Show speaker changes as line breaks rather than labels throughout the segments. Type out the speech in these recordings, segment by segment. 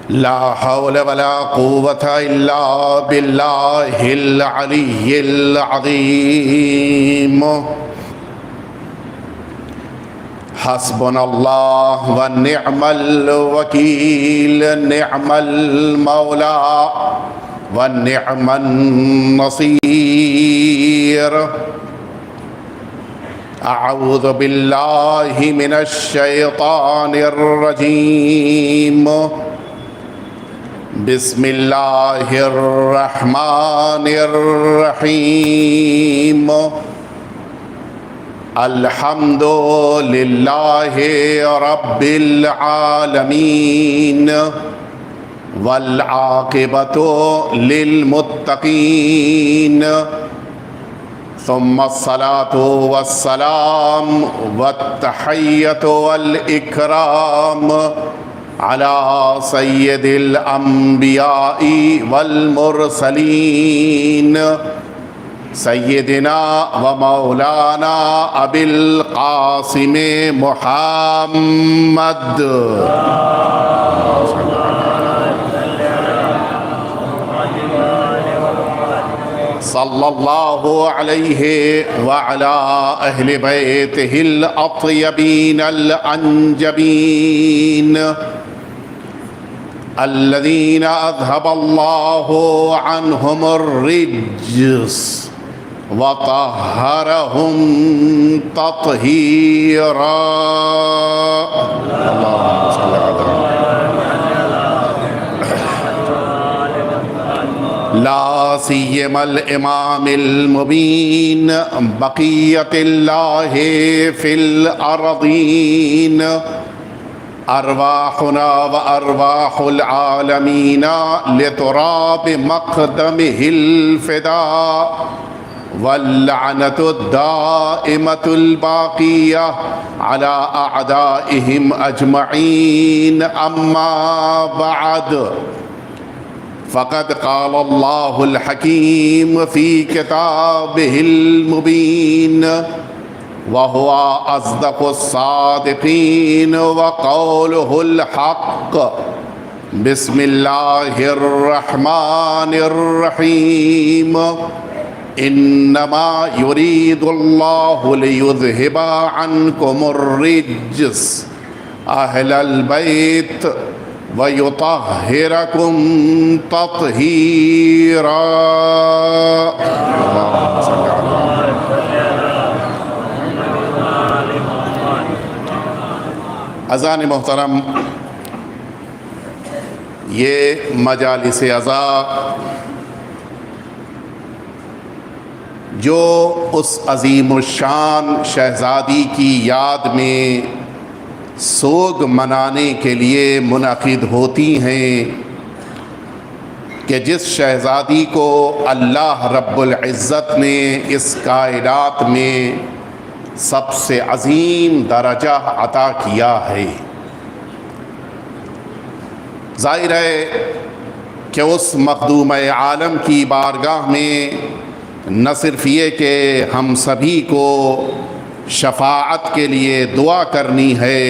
لا حول ولا قوة إلا بالله العلي العظيم. حسبنا الله ونعم الوكيل، نعم المولى ونعم النصير. أعوذ بالله من الشيطان الرجيم. بسم الله الرحمن الرحيم. الحمد لله رب العالمين والعاقبة للمتقين، ثم الصلاة والسلام والتحية والإكرام على سيد الأنبياء والمرسلين سيدنا ومولانا أبي القاسم محمد صلى الله عليه وعلى أهل بيته الأطيبين الأنجبين الذين أذهب الله عنهم الرجس وطهرهم تطهيرا. اللهم صل على لا سيما الإمام المبين بقية الله في الأرضين، أرواحنا وأرواح العالمين لتراب مقدمه الفداء، واللعنة الدائمة الباقية على أعدائهم أجمعين. أما بعد، فقد قال الله الحكيم في كتابه المبين، وهو أصدق الصادقين وقوله الحق. بسم الله الرحمن الرحيم. إنما يريد الله ليذهب عنكم الرجس أهل البيت ويطهركم تطهيرا. اللهم صل على اذان محترم، یہ مجالس عزا جو اس عظیم الشان شہزادی کی یاد میں سوگ منانے کے لیے منعقد ہوتی ہیں کہ جس شہزادی کو اللہ رب العزت نے اس کائنات میں سب سے عظیم درجہ عطا کیا ہے، ظاہر ہے کہ اس مخدوم عالم کی بارگاہ میں نہ صرف یہ کہ ہم سبھی کو شفاعت کے لیے دعا کرنی ہے،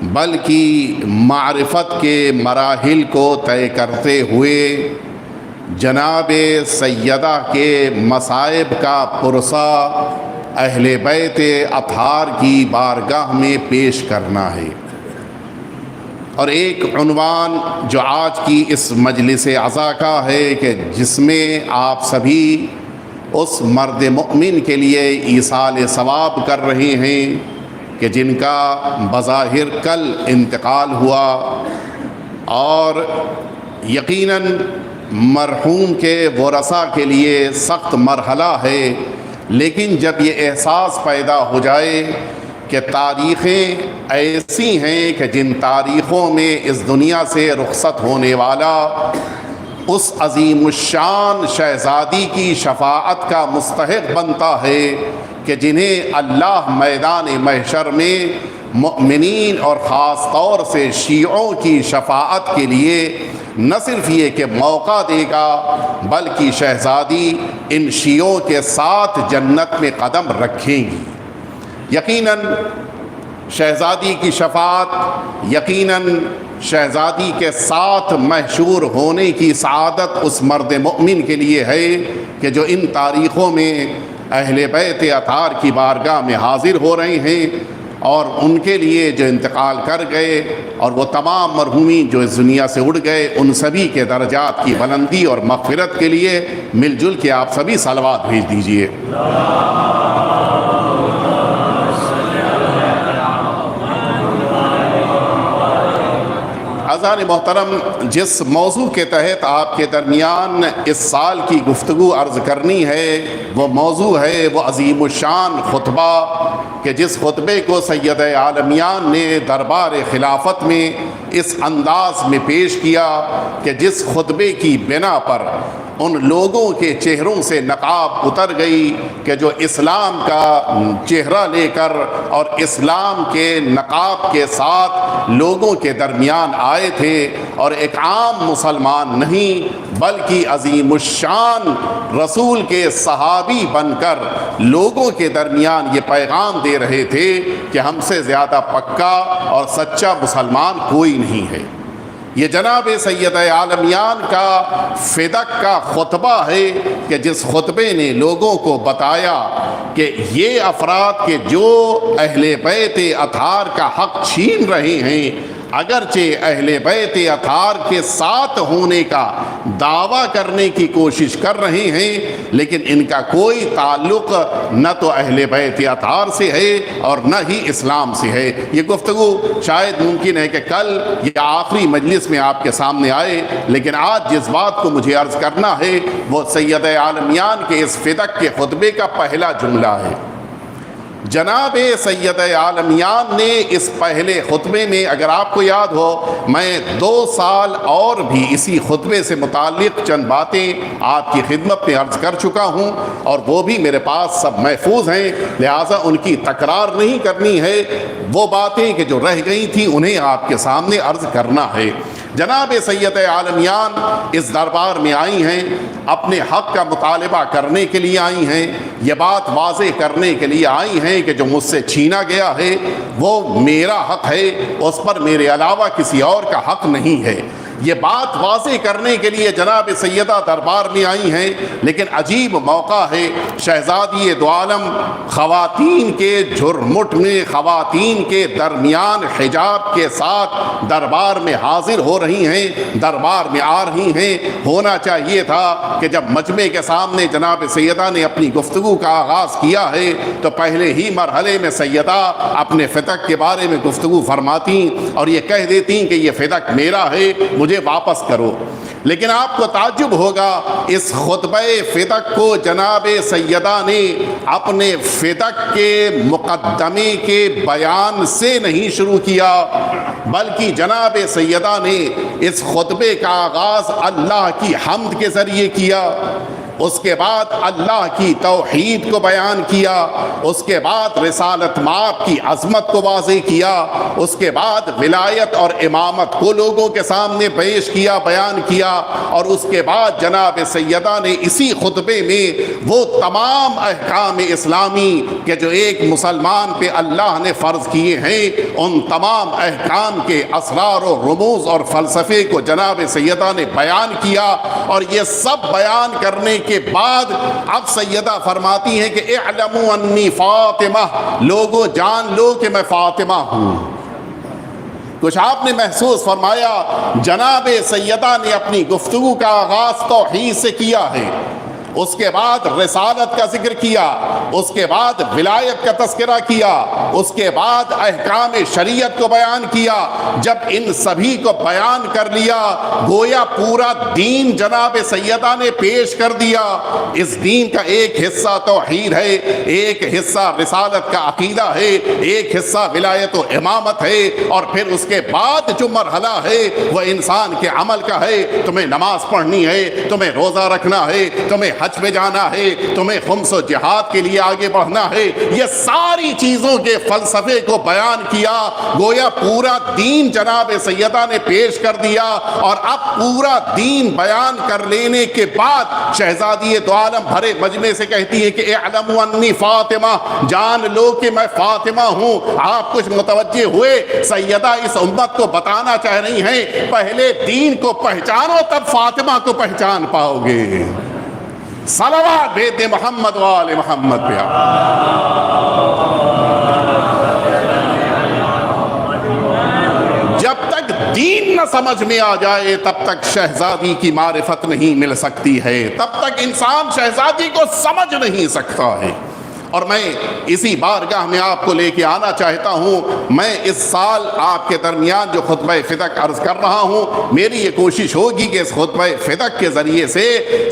بلکہ معرفت کے مراحل کو طے کرتے ہوئے جناب سیدہ کے مصائب کا پرسہ اہل بیت اطہار کی بارگاہ میں پیش کرنا ہے۔ اور ایک عنوان جو آج کی اس مجلس عزا کا ہے کہ جس میں آپ سبھی اس مرد مؤمن کے لیے ایصال ثواب کر رہے ہیں کہ جن کا بظاہر کل انتقال ہوا، اور یقیناً مرحوم کے ورثاء کے لیے سخت مرحلہ ہے، لیکن جب یہ احساس پیدا ہو جائے کہ تاریخیں ایسی ہیں کہ جن تاریخوں میں اس دنیا سے رخصت ہونے والا اس عظیم الشان شہزادی کی شفاعت کا مستحق بنتا ہے کہ جنہیں اللہ میدان محشر میں مؤمنین اور خاص طور سے شیعوں کی شفاعت کے لیے نہ صرف یہ کہ موقع دے گا بلکہ شہزادی ان شیعوں کے ساتھ جنت میں قدم رکھیں گی۔ یقیناً شہزادی کی شفاعت یقیناً شہزادی کے ساتھ محشور ہونے کی سعادت اس مرد مومن کے لیے ہے کہ جو ان تاریخوں میں اہل بیت اطہار کی بارگاہ میں حاضر ہو رہے ہیں، اور ان کے لیے جو انتقال کر گئے اور وہ تمام مرحومین جو اس دنیا سے اڑ گئے، ان سبھی کے درجات کی بلندی اور مغفرت کے لیے مل جل کے آپ سبھی صلوات بھیج دیجئے۔ عزیزان محترم، جس موضوع کے تحت آپ کے درمیان اس سال کی گفتگو عرض کرنی ہے وہ موضوع ہے وہ عظیم الشان خطبہ، کہ جس خطبے کو سید عالمیان نے دربار خلافت میں اس انداز میں پیش کیا کہ جس خطبے کی بنا پر ان لوگوں کے چہروں سے نقاب اتر گئی کہ جو اسلام کا چہرہ لے کر اور اسلام کے نقاب کے ساتھ لوگوں کے درمیان آئے تھے، اور ایک عام مسلمان نہیں بلکہ عظیم الشان رسول کے صحابی بن کر لوگوں کے درمیان یہ پیغام دے رہے تھے کہ ہم سے زیادہ پکا اور سچا مسلمان کوئی نہیں ہے۔ یہ جناب سید عالمیان کا فدق کا خطبہ ہے کہ جس خطبے نے لوگوں کو بتایا کہ یہ افراد کہ جو اہل بیت اطہار کا حق چھین رہے ہیں، اگرچہ اہل بیت اطہار کے ساتھ ہونے کا دعویٰ کرنے کی کوشش کر رہے ہیں، لیکن ان کا کوئی تعلق نہ تو اہل بیت اطہار سے ہے اور نہ ہی اسلام سے ہے۔ یہ گفتگو شاید ممکن ہے کہ کل یا آخری مجلس میں آپ کے سامنے آئے، لیکن آج جس بات کو مجھے عرض کرنا ہے وہ سید عالمیان کے اس فدق کے خطبے کا پہلا جملہ ہے۔ جناب سید عالمیان نے اس پہلے خطبے میں، اگر آپ کو یاد ہو، میں 2 سال اور بھی اسی خطبے سے متعلق چند باتیں آپ کی خدمت میں عرض کر چکا ہوں، اور وہ بھی میرے پاس سب محفوظ ہیں، لہٰذا ان کی تکرار نہیں کرنی ہے۔ وہ باتیں کہ جو رہ گئی تھیں انہیں آپ کے سامنے عرض کرنا ہے۔ جناب سید عالمیان اس دربار میں آئی ہیں، اپنے حق کا مطالبہ کرنے کے لیے آئی ہیں، یہ بات واضح کرنے کے لیے آئی ہیں کہ جو مجھ سے چھینا گیا ہے وہ میرا حق ہے، اس پر میرے علاوہ کسی اور کا حق نہیں ہے۔ یہ بات واضح کرنے کے لیے جناب سیدہ دربار میں آئی ہیں، لیکن عجیب موقع ہے، شہزادی دو عالم خواتین کے جھرمٹ میں، خواتین کے درمیان حجاب کے ساتھ دربار میں حاضر ہو رہی ہیں، دربار میں آ رہی ہیں۔ ہونا چاہیے تھا کہ جب مجمع کے سامنے جناب سیدہ نے اپنی گفتگو کا آغاز کیا ہے تو پہلے ہی مرحلے میں سیدہ اپنے فتق کے بارے میں گفتگو فرماتی اور یہ کہہ دیتی کہ یہ فتق میرا ہے، مجھے واپس کرو۔ لیکن آپ کو تعجب ہوگا، اس خطبہ فتق کو جناب سیدہ نے اپنے فتق کے مقدمے کے بیان سے نہیں شروع کیا، بلکہ جناب سیدہ نے اس خطبے کا آغاز اللہ کی حمد کے ذریعے کیا، اس کے بعد اللہ کی توحید کو بیان کیا، اس کے بعد رسالت مآب کی عظمت کو واضح کیا، اس کے بعد ولایت اور امامت کو لوگوں کے سامنے پیش کیا، بیان کیا، اور اس کے بعد جناب سیدہ نے اسی خطبے میں وہ تمام احکام اسلامی کہ جو ایک مسلمان پہ اللہ نے فرض کیے ہیں، ان تمام احکام کے اسرار و رموز اور فلسفے کو جناب سیدہ نے بیان کیا۔ اور یہ سب بیان کرنے کے بعد اب سیدہ فرماتی ہیں کہ اعلموا انی فاطمہ، لوگوں جان لو کہ میں فاطمہ ہوں۔ کچھ آپ نے محسوس فرمایا، جناب سیدہ نے اپنی گفتگو کا آغاز توحید سے کیا ہے، اس کے بعد رسالت کا ذکر کیا، اس کے بعد ولایت کا تذکرہ کیا، اس کے بعد احکام شریعت کو بیان کیا۔ جب ان سبھی کو بیان کر لیا، گویا پورا دین جناب سیدہ نے پیش کر دیا۔ اس دین کا ایک حصہ توحید ہے، ایک حصہ رسالت کا عقیدہ ہے، ایک حصہ ولایت و امامت ہے، اور پھر اس کے بعد جو مرحلہ ہے وہ انسان کے عمل کا ہے۔ تمہیں نماز پڑھنی ہے، تمہیں روزہ رکھنا ہے، تمہیں حج پہ جانا ہے، تمہیں خمس و جہاد کے لیے آگے بڑھنا ہے، یہ ساری چیزوں کے فلسفے کو بیان کیا، گویا پورا دین جناب سیدہ نے پیش کر دیا۔ اور اب پورا دین بیان کر لینے کے بعد شہزادی دو عالم بھرے مجمع سے کہتی ہے کہ اعلموا انی فاطمہ، جان لو کہ میں فاطمہ ہوں۔ آپ کچھ متوجہ ہوئے؟ سیدہ اس امت کو بتانا چاہ رہی ہیں پہلے دین کو پہچانو تب فاطمہ کو پہچان پاؤ گے۔ صلوات بھیج دے محمد و آل محمد پہ۔ جب تک دین نہ سمجھ میں آ جائے تب تک شہزادی کی معرفت نہیں مل سکتی ہے، تب تک انسان شہزادی کو سمجھ نہیں سکتا ہے۔ اور میں اسی بارگاہ میں آپ کو لے کے آنا چاہتا ہوں۔ میں اس سال آپ کے درمیان جو خطبہ فتق عرض کر رہا ہوں، میری یہ کوشش ہوگی کہ اس خطبہ فتق کے ذریعے سے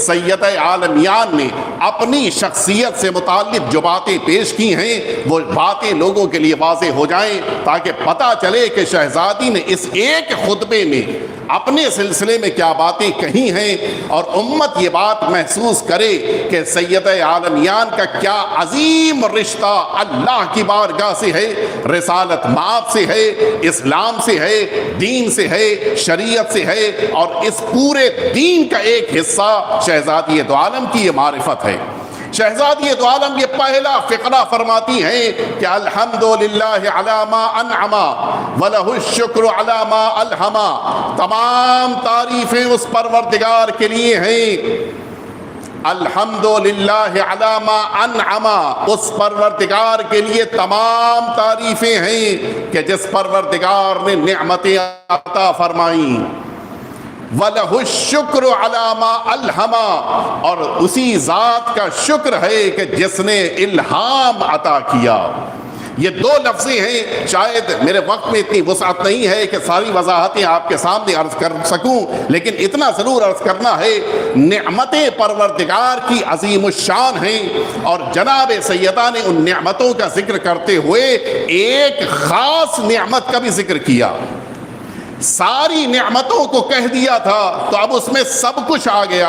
سیدہ عالمیان نے اپنی شخصیت سے متعلق جو باتیں پیش کی ہیں وہ باتیں لوگوں کے لیے واضح ہو جائیں، تاکہ پتہ چلے کہ شہزادی نے اس ایک خطبے میں اپنے سلسلے میں کیا باتیں کہی ہیں، اور امت یہ بات محسوس کرے کہ سیدہ عالمیان کا کیا عظیم رشتہ اللہ کی بارگاہ سے ہے، رسالت مآب سے ہے، اسلام سے ہے، دین سے ہے، شریعت سے ہے، اور اس پورے دین کا ایک حصہ شہزادی دو عالم کی یہ معرفت ہے۔ شہزادی دو عالم یہ پہلا فقرہ فرماتی ہیں کہ الحمدللہ علی ما انعم ولہ الشکر علی ما الہم، تمام تعریفیں اس پروردگار کے لیے ہیں۔ الحمدللہ علی ما انعم، اس پروردگار کے لیے تمام تعریفیں ہیں کہ جس پروردگار نے نعمتیں عطا فرمائیں۔ وَلَهُ الشُّكْرُ عَلَى مَا أَلْهَمَا، اور اسی ذات کا شکر ہے کہ جس نے الہام عطا کیا۔ یہ دو لفظیں ہیں، شاید میرے وقت میں اتنی وسعت نہیں ہے کہ ساری وضاحتیں آپ کے سامنے عرض کر سکوں، لیکن اتنا ضرور عرض کرنا ہے، نعمتیں پروردگار کی عظیم الشان ہیں، اور جناب سیدہ نے ان نعمتوں کا ذکر کرتے ہوئے ایک خاص نعمت کا بھی ذکر کیا۔ ساری نعمتوں کو کہہ دیا تھا تو اب اس میں سب کچھ آ گیا۔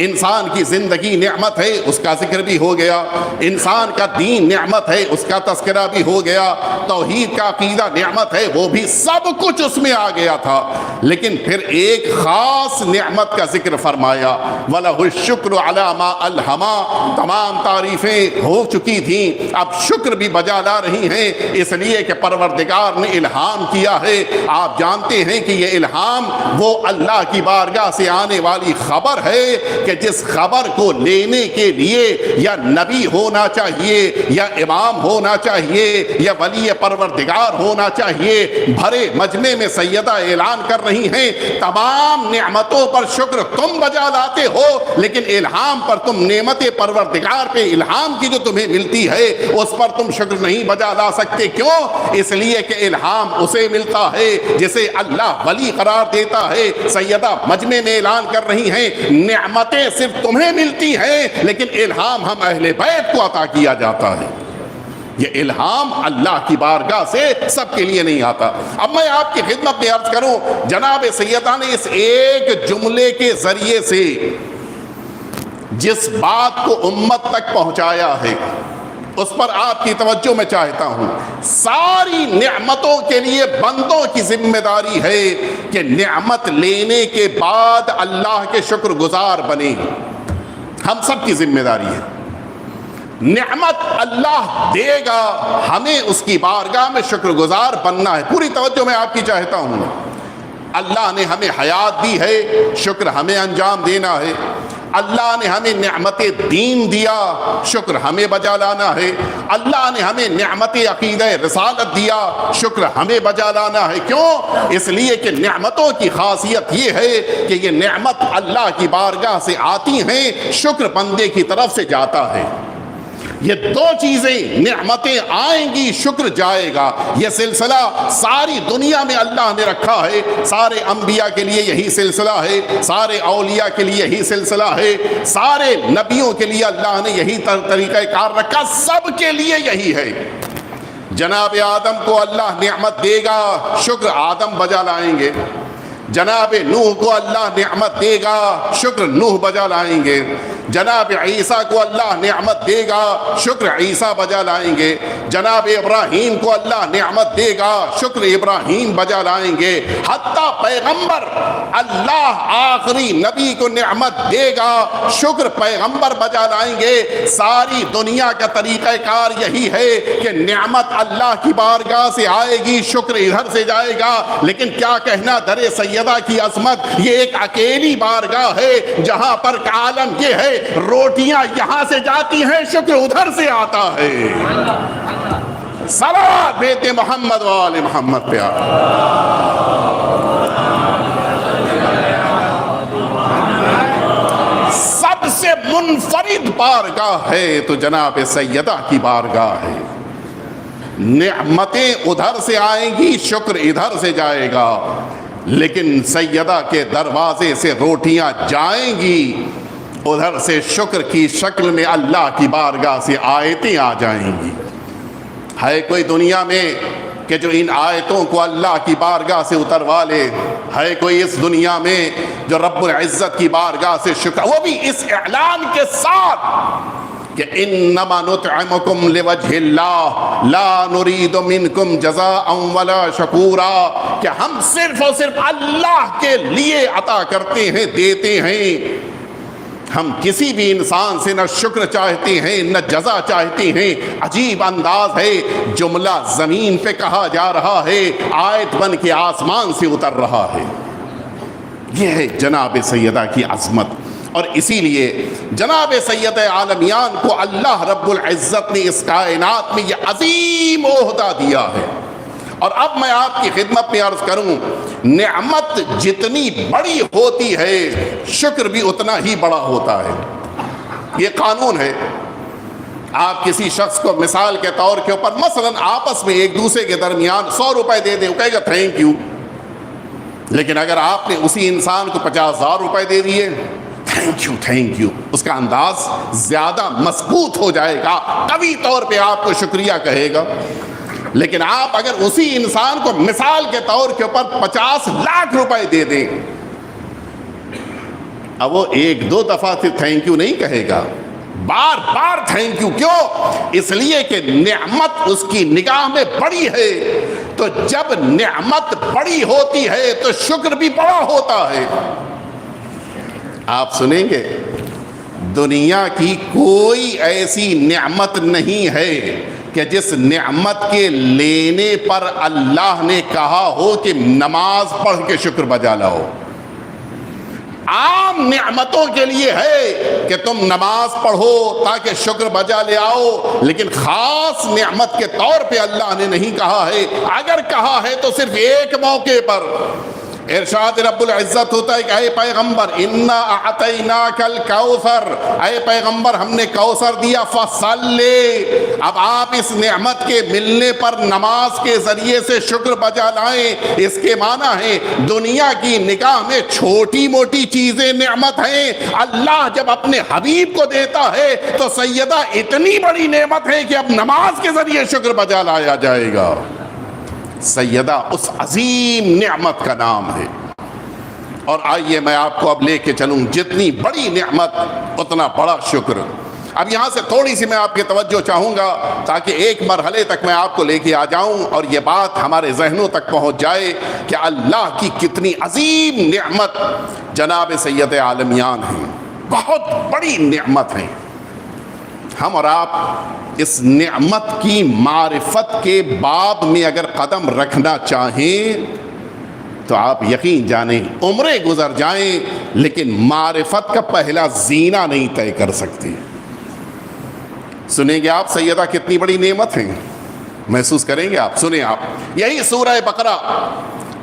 انسان کی زندگی نعمت ہے، اس کا ذکر بھی ہو گیا، انسان کا دین نعمت ہے، اس کا تذکرہ بھی ہو گیا، توحید کا عقیدہ نعمت ہے، وہ بھی سب کچھ اس میں آ گیا تھا۔ لیکن پھر ایک خاص نعمت کا ذکر فرمایا، وَلَهُ الشُّكْرُ عَلَى مَا أَلْهَمَا، تمام تعریفیں ہو چکی تھیں، اب شکر بھی بجا لا رہی ہیں، اس لیے کہ پروردگار نے الہام کیا ہے۔ آپ جانتے ہیں کہ یہ الہام وہ اللہ کی بارگاہ سے آنے والی خبر ہے کہ جس خبر کو لینے کے لیے یا نبی ہونا چاہیے، یا امام ہونا چاہیے، یا ولی پروردگار ہونا چاہیے۔ بھرے مجمع میں سیدہ اعلان کر رہی ہیں تمام نعمتوں پر شکر تم بجا لاتے ہو، لیکن الہام پر تم نعمت پروردگار پہ الہام کی جو تمہیں ملتی ہے اس پر تم شکر نہیں بجا لا سکتے۔ کیوں؟ اس لیے کہ الہام اسے ملتا ہے جسے اللہ ولی قرار دیتا ہے۔ سیدہ مجمع میں اعلان کر رہی ہیں نعمتیں صرف تمہیں ملتی ہیں، لیکن الہام ہم اہل بیت کو عطا کیا جاتا ہے۔ یہ الہام اللہ کی بارگاہ سے سب کے لیے نہیں آتا۔ اب میں آپ کی خدمت میں عرض کروں، جناب سیدہ نے اس ایک جملے کے ذریعے سے جس بات کو امت تک پہنچایا ہے اس پر آپ کی توجہ میں چاہتا ہوں۔ ساری نعمتوں کے لیے بندوں کی ذمہ داری ہے کہ نعمت لینے کے بعد اللہ کے شکر گزار بنے، ہم سب کی ذمہ داری ہے۔ نعمت اللہ دے گا، ہمیں اس کی بارگاہ میں شکر گزار بننا ہے۔ پوری توجہ میں آپ کی چاہتا ہوں۔ اللہ نے ہمیں حیات دی ہے، شکر ہمیں انجام دینا ہے۔ اللہ نے ہمیں نعمت دین دیا، شکر ہمیں بجا لانا ہے۔ اللہ نے ہمیں نعمت عقیدہ رسالت دیا، شکر ہمیں بجا لانا ہے۔ کیوں؟ اس لیے کہ نعمتوں کی خاصیت یہ ہے کہ یہ نعمت اللہ کی بارگاہ سے آتی ہیں، شکر بندے کی طرف سے جاتا ہے۔ یہ دو چیزیں، نعمتیں آئیں گی، شکر جائے گا۔ یہ سلسلہ ساری دنیا میں اللہ نے رکھا ہے، سارے انبیاء کے لیے یہی سلسلہ ہے، سارے اولیاء کے لیے یہی سلسلہ ہے، سارے نبیوں کے لیے اللہ نے یہی طریقہ کار رکھا، سب کے لیے یہی ہے۔ جناب آدم کو اللہ نعمت دے گا، شکر آدم بجا لائیں گے۔ جناب نوح کو اللہ نعمت دے گا، شکر نوح بجا لائیں گے۔ جناب عیسیٰ کو اللہ نعمت دے گا، شکر عیسیٰ بجا لائیں گے، جناب ابراہیم کو اللہ نعمت دے گا، شکر ابراہیم بجا لائیں گے، حتیٰ پیغمبر اللہ آخری نبی کو نعمت دے گا، شکر پیغمبر بجا لائیں گے۔ ساری دنیا کا طریقہ کار یہی ہے کہ نعمت اللہ کی بارگاہ سے آئے گی، شکر ادھر سے جائے گا۔ لیکن کیا کہنا در سیدہ کی عظمت، یہ ایک اکیلی بارگاہ ہے جہاں پر عالم یہ ہے روٹیاں یہاں سے جاتی ہیں، شکر ادھر سے آتا ہے۔ صلوات بھیجتے محمد و آل محمد پہ۔ سب سے منفرد بارگاہ ہے تو جناب سیدہ کی بارگاہ ہے۔ نعمتیں ادھر سے آئیں گی، شکر ادھر سے جائے گا، لیکن سیدہ کے دروازے سے روٹیاں جائیں گی، ادھر سے شکر کی شکل میں اللہ کی بارگاہ سے آیتیں آ جائیں گی۔ ہے کوئی دنیا میں کہ جو ان آیتوں کو اللہ کی بارگاہ سے اتروا لے؟ ہے کوئی اس دنیا میں جو رب العزت کی بارگاہ سے شکر، وہ بھی اس اعلان کے ساتھ کہ انما نطعمکم لوجہ اللہ لا نرید منکم جزاء ولا شکورا، کہ ہم صرف اور صرف اللہ کے لیے عطا کرتے ہیں، دیتے ہیں۔ ہم کسی بھی انسان سے نہ شکر چاہتے ہیں نہ جزا چاہتے ہیں۔ عجیب انداز ہے، جملہ زمین پہ کہا جا رہا ہے، آیت بن کے آسمان سے اتر رہا ہے۔ یہ ہے جناب سیدہ کی عظمت، اور اسی لیے جناب سید عالمیان کو اللہ رب العزت نے اس کائنات میں یہ عظیم عہدہ دیا ہے۔ اور اب میں آپ کی خدمت میں عرض کروں، نعمت جتنی بڑی ہوتی ہے شکر بھی اتنا ہی بڑا ہوتا ہے۔ یہ قانون ہے۔ آپ کسی شخص کو مثال کے طور کے اوپر مثلا آپس میں ایک دوسرے کے درمیان 100 روپے دے دیں، وہ کہے گا تھینک یو، لیکن اگر آپ نے اسی انسان کو 50,000 روپے دے دیے، تھینک یو، اس کا انداز زیادہ مضبوط ہو جائے گا، قوی طور پہ آپ کو شکریہ کہے گا۔ لیکن آپ اگر اسی انسان کو مثال کے طور کے اوپر 50 لاکھ روپے دے دیں، اب وہ ایک دو دفعہ سے تھینک یو نہیں کہے گا، بار بار تھینک یو۔ کیوں؟ اس لیے کہ نعمت اس کی نگاہ میں بڑی ہے، تو جب نعمت بڑی ہوتی ہے تو شکر بھی بڑا ہوتا ہے۔ آپ سنیں گے دنیا کی کوئی ایسی نعمت نہیں ہے کہ جس نعمت کے لینے پر اللہ نے کہا ہو کہ نماز پڑھ کے شکر بجا لاؤ۔ عام نعمتوں کے لیے ہے کہ تم نماز پڑھو تاکہ شکر بجا لے آؤ، لیکن خاص نعمت کے طور پہ اللہ نے نہیں کہا ہے۔ اگر کہا ہے تو صرف ایک موقع پر۔ ارشاد رب العزت ہوتا ہے کہ اے پیغمبر انا اعطیناک الکوثر، اے پیغمبر ہم نے کوثر دیا، فصلی۔ اب آپ اس نعمت کے ملنے پر نماز کے ذریعے سے شکر بجا لائیں۔ اس کے معنی ہے دنیا کی نگاہ میں چھوٹی موٹی چیزیں نعمت ہیں، اللہ جب اپنے حبیب کو دیتا ہے تو سیدہ اتنی بڑی نعمت ہے کہ اب نماز کے ذریعے شکر بجا لایا جائے گا۔ سیدہ اس عظیم نعمت کا نام ہے۔ اور آئیے میں آپ کو اب لے کے چلوں، جتنی بڑی نعمت اتنا بڑا شکر۔ اب یہاں سے تھوڑی سی میں آپ کی توجہ چاہوں گا تاکہ ایک مرحلے تک میں آپ کو لے کے آ جاؤں اور یہ بات ہمارے ذہنوں تک پہنچ جائے کہ اللہ کی کتنی عظیم نعمت جناب سید عالمیان ہیں، بہت بڑی نعمت ہیں۔ ہم اور آپ اس نعمت کی معرفت کے باب میں اگر قدم رکھنا چاہیں تو آپ یقین جانیں عمریں گزر جائیں لیکن معرفت کا پہلا زینہ نہیں طے کر سکتے۔ سنیں گے آپ سیدہ کتنی بڑی نعمت ہیں، محسوس کریں گے آپ۔ سنیں آپ، یہی سورہ بقرہ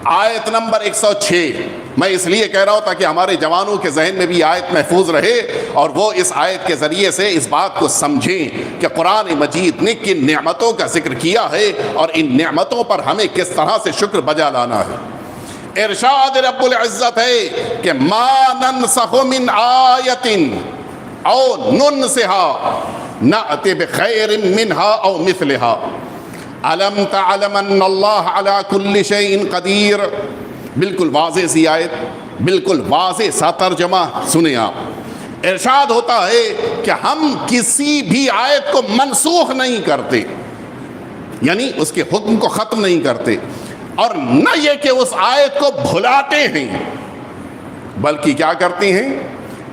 آیت نمبر 106، میں اس لیے کہہ رہا ہوں تاکہ ہمارے جوانوں کے ذہن میں بھی آیت محفوظ رہے اور وہ اس آیت کے ذریعے سے اس بات کو سمجھیں کہ قرآن مجید نے کن نعمتوں کا ذکر کیا ہے اور ان نعمتوں پر ہمیں کس طرح سے شکر بجا لانا ہے۔ ارشاد رب العزت ہے کہ ما ننسخ من آیت او ننسها نأتی بخیر منها او مثلها علم تعلم ان اللہ علی کل شیء قدیر۔ بالکل واضح سی آیت، بالکل واضح سا ترجمہ۔ سنیں آپ، ارشاد ہوتا ہے کہ ہم کسی بھی آیت کو منسوخ نہیں کرتے، یعنی اس کے حکم کو ختم نہیں کرتے، اور نہ یہ کہ اس آیت کو بھلاتے ہیں، بلکہ کیا کرتے ہیں،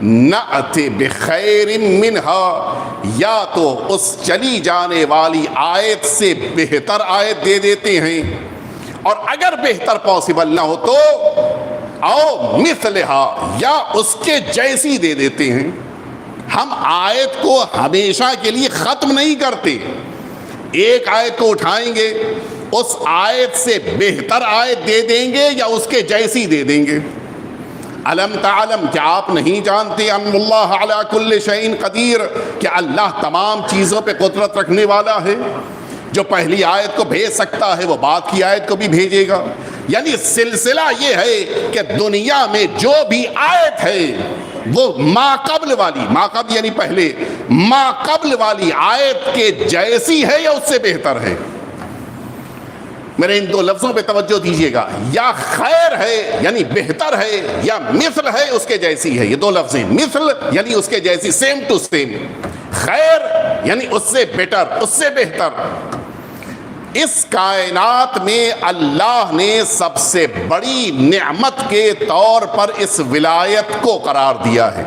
نأتی بخیر منہا، یا تو اس چلی جانے والی آیت سے بہتر آیت دے دیتے ہیں، اور اگر بہتر پاسبل نہ ہو تو او مثلہا، یا اس کے جیسی دے دیتے ہیں۔ ہم آیت کو ہمیشہ کے لیے ختم نہیں کرتے، ایک آیت کو اٹھائیں گے، اس آیت سے بہتر آیت دے دیں گے یا اس کے جیسی دے دیں گے۔ علم تعلم، کیا آپ نہیں جانتے، ان اللہ علی کل شیء قدیر، کہ اللہ تمام چیزوں پہ قدرت رکھنے والا ہے، جو پہلی آیت کو بھیج سکتا ہے وہ بعد کی آیت کو بھی بھیجے گا۔ یعنی سلسلہ یہ ہے کہ دنیا میں جو بھی آیت ہے وہ ما قبل والی، ما قبل یعنی پہلے، ما قبل والی آیت کے جیسی ہے یا اس سے بہتر ہے۔ میرے ان دو لفظوں پہ توجہ دیجیے گا، یا خیر ہے یعنی بہتر ہے، یا مثل ہے اس کے جیسی ہے۔ یہ دو لفظ ہیں، مثل یعنی اس کے جیسی، سیم ٹو سیم، خیر یعنی اس سے بیٹر، اس سے بہتر۔ اس کائنات میں اللہ نے سب سے بڑی نعمت کے طور پر اس ولایت کو قرار دیا ہے۔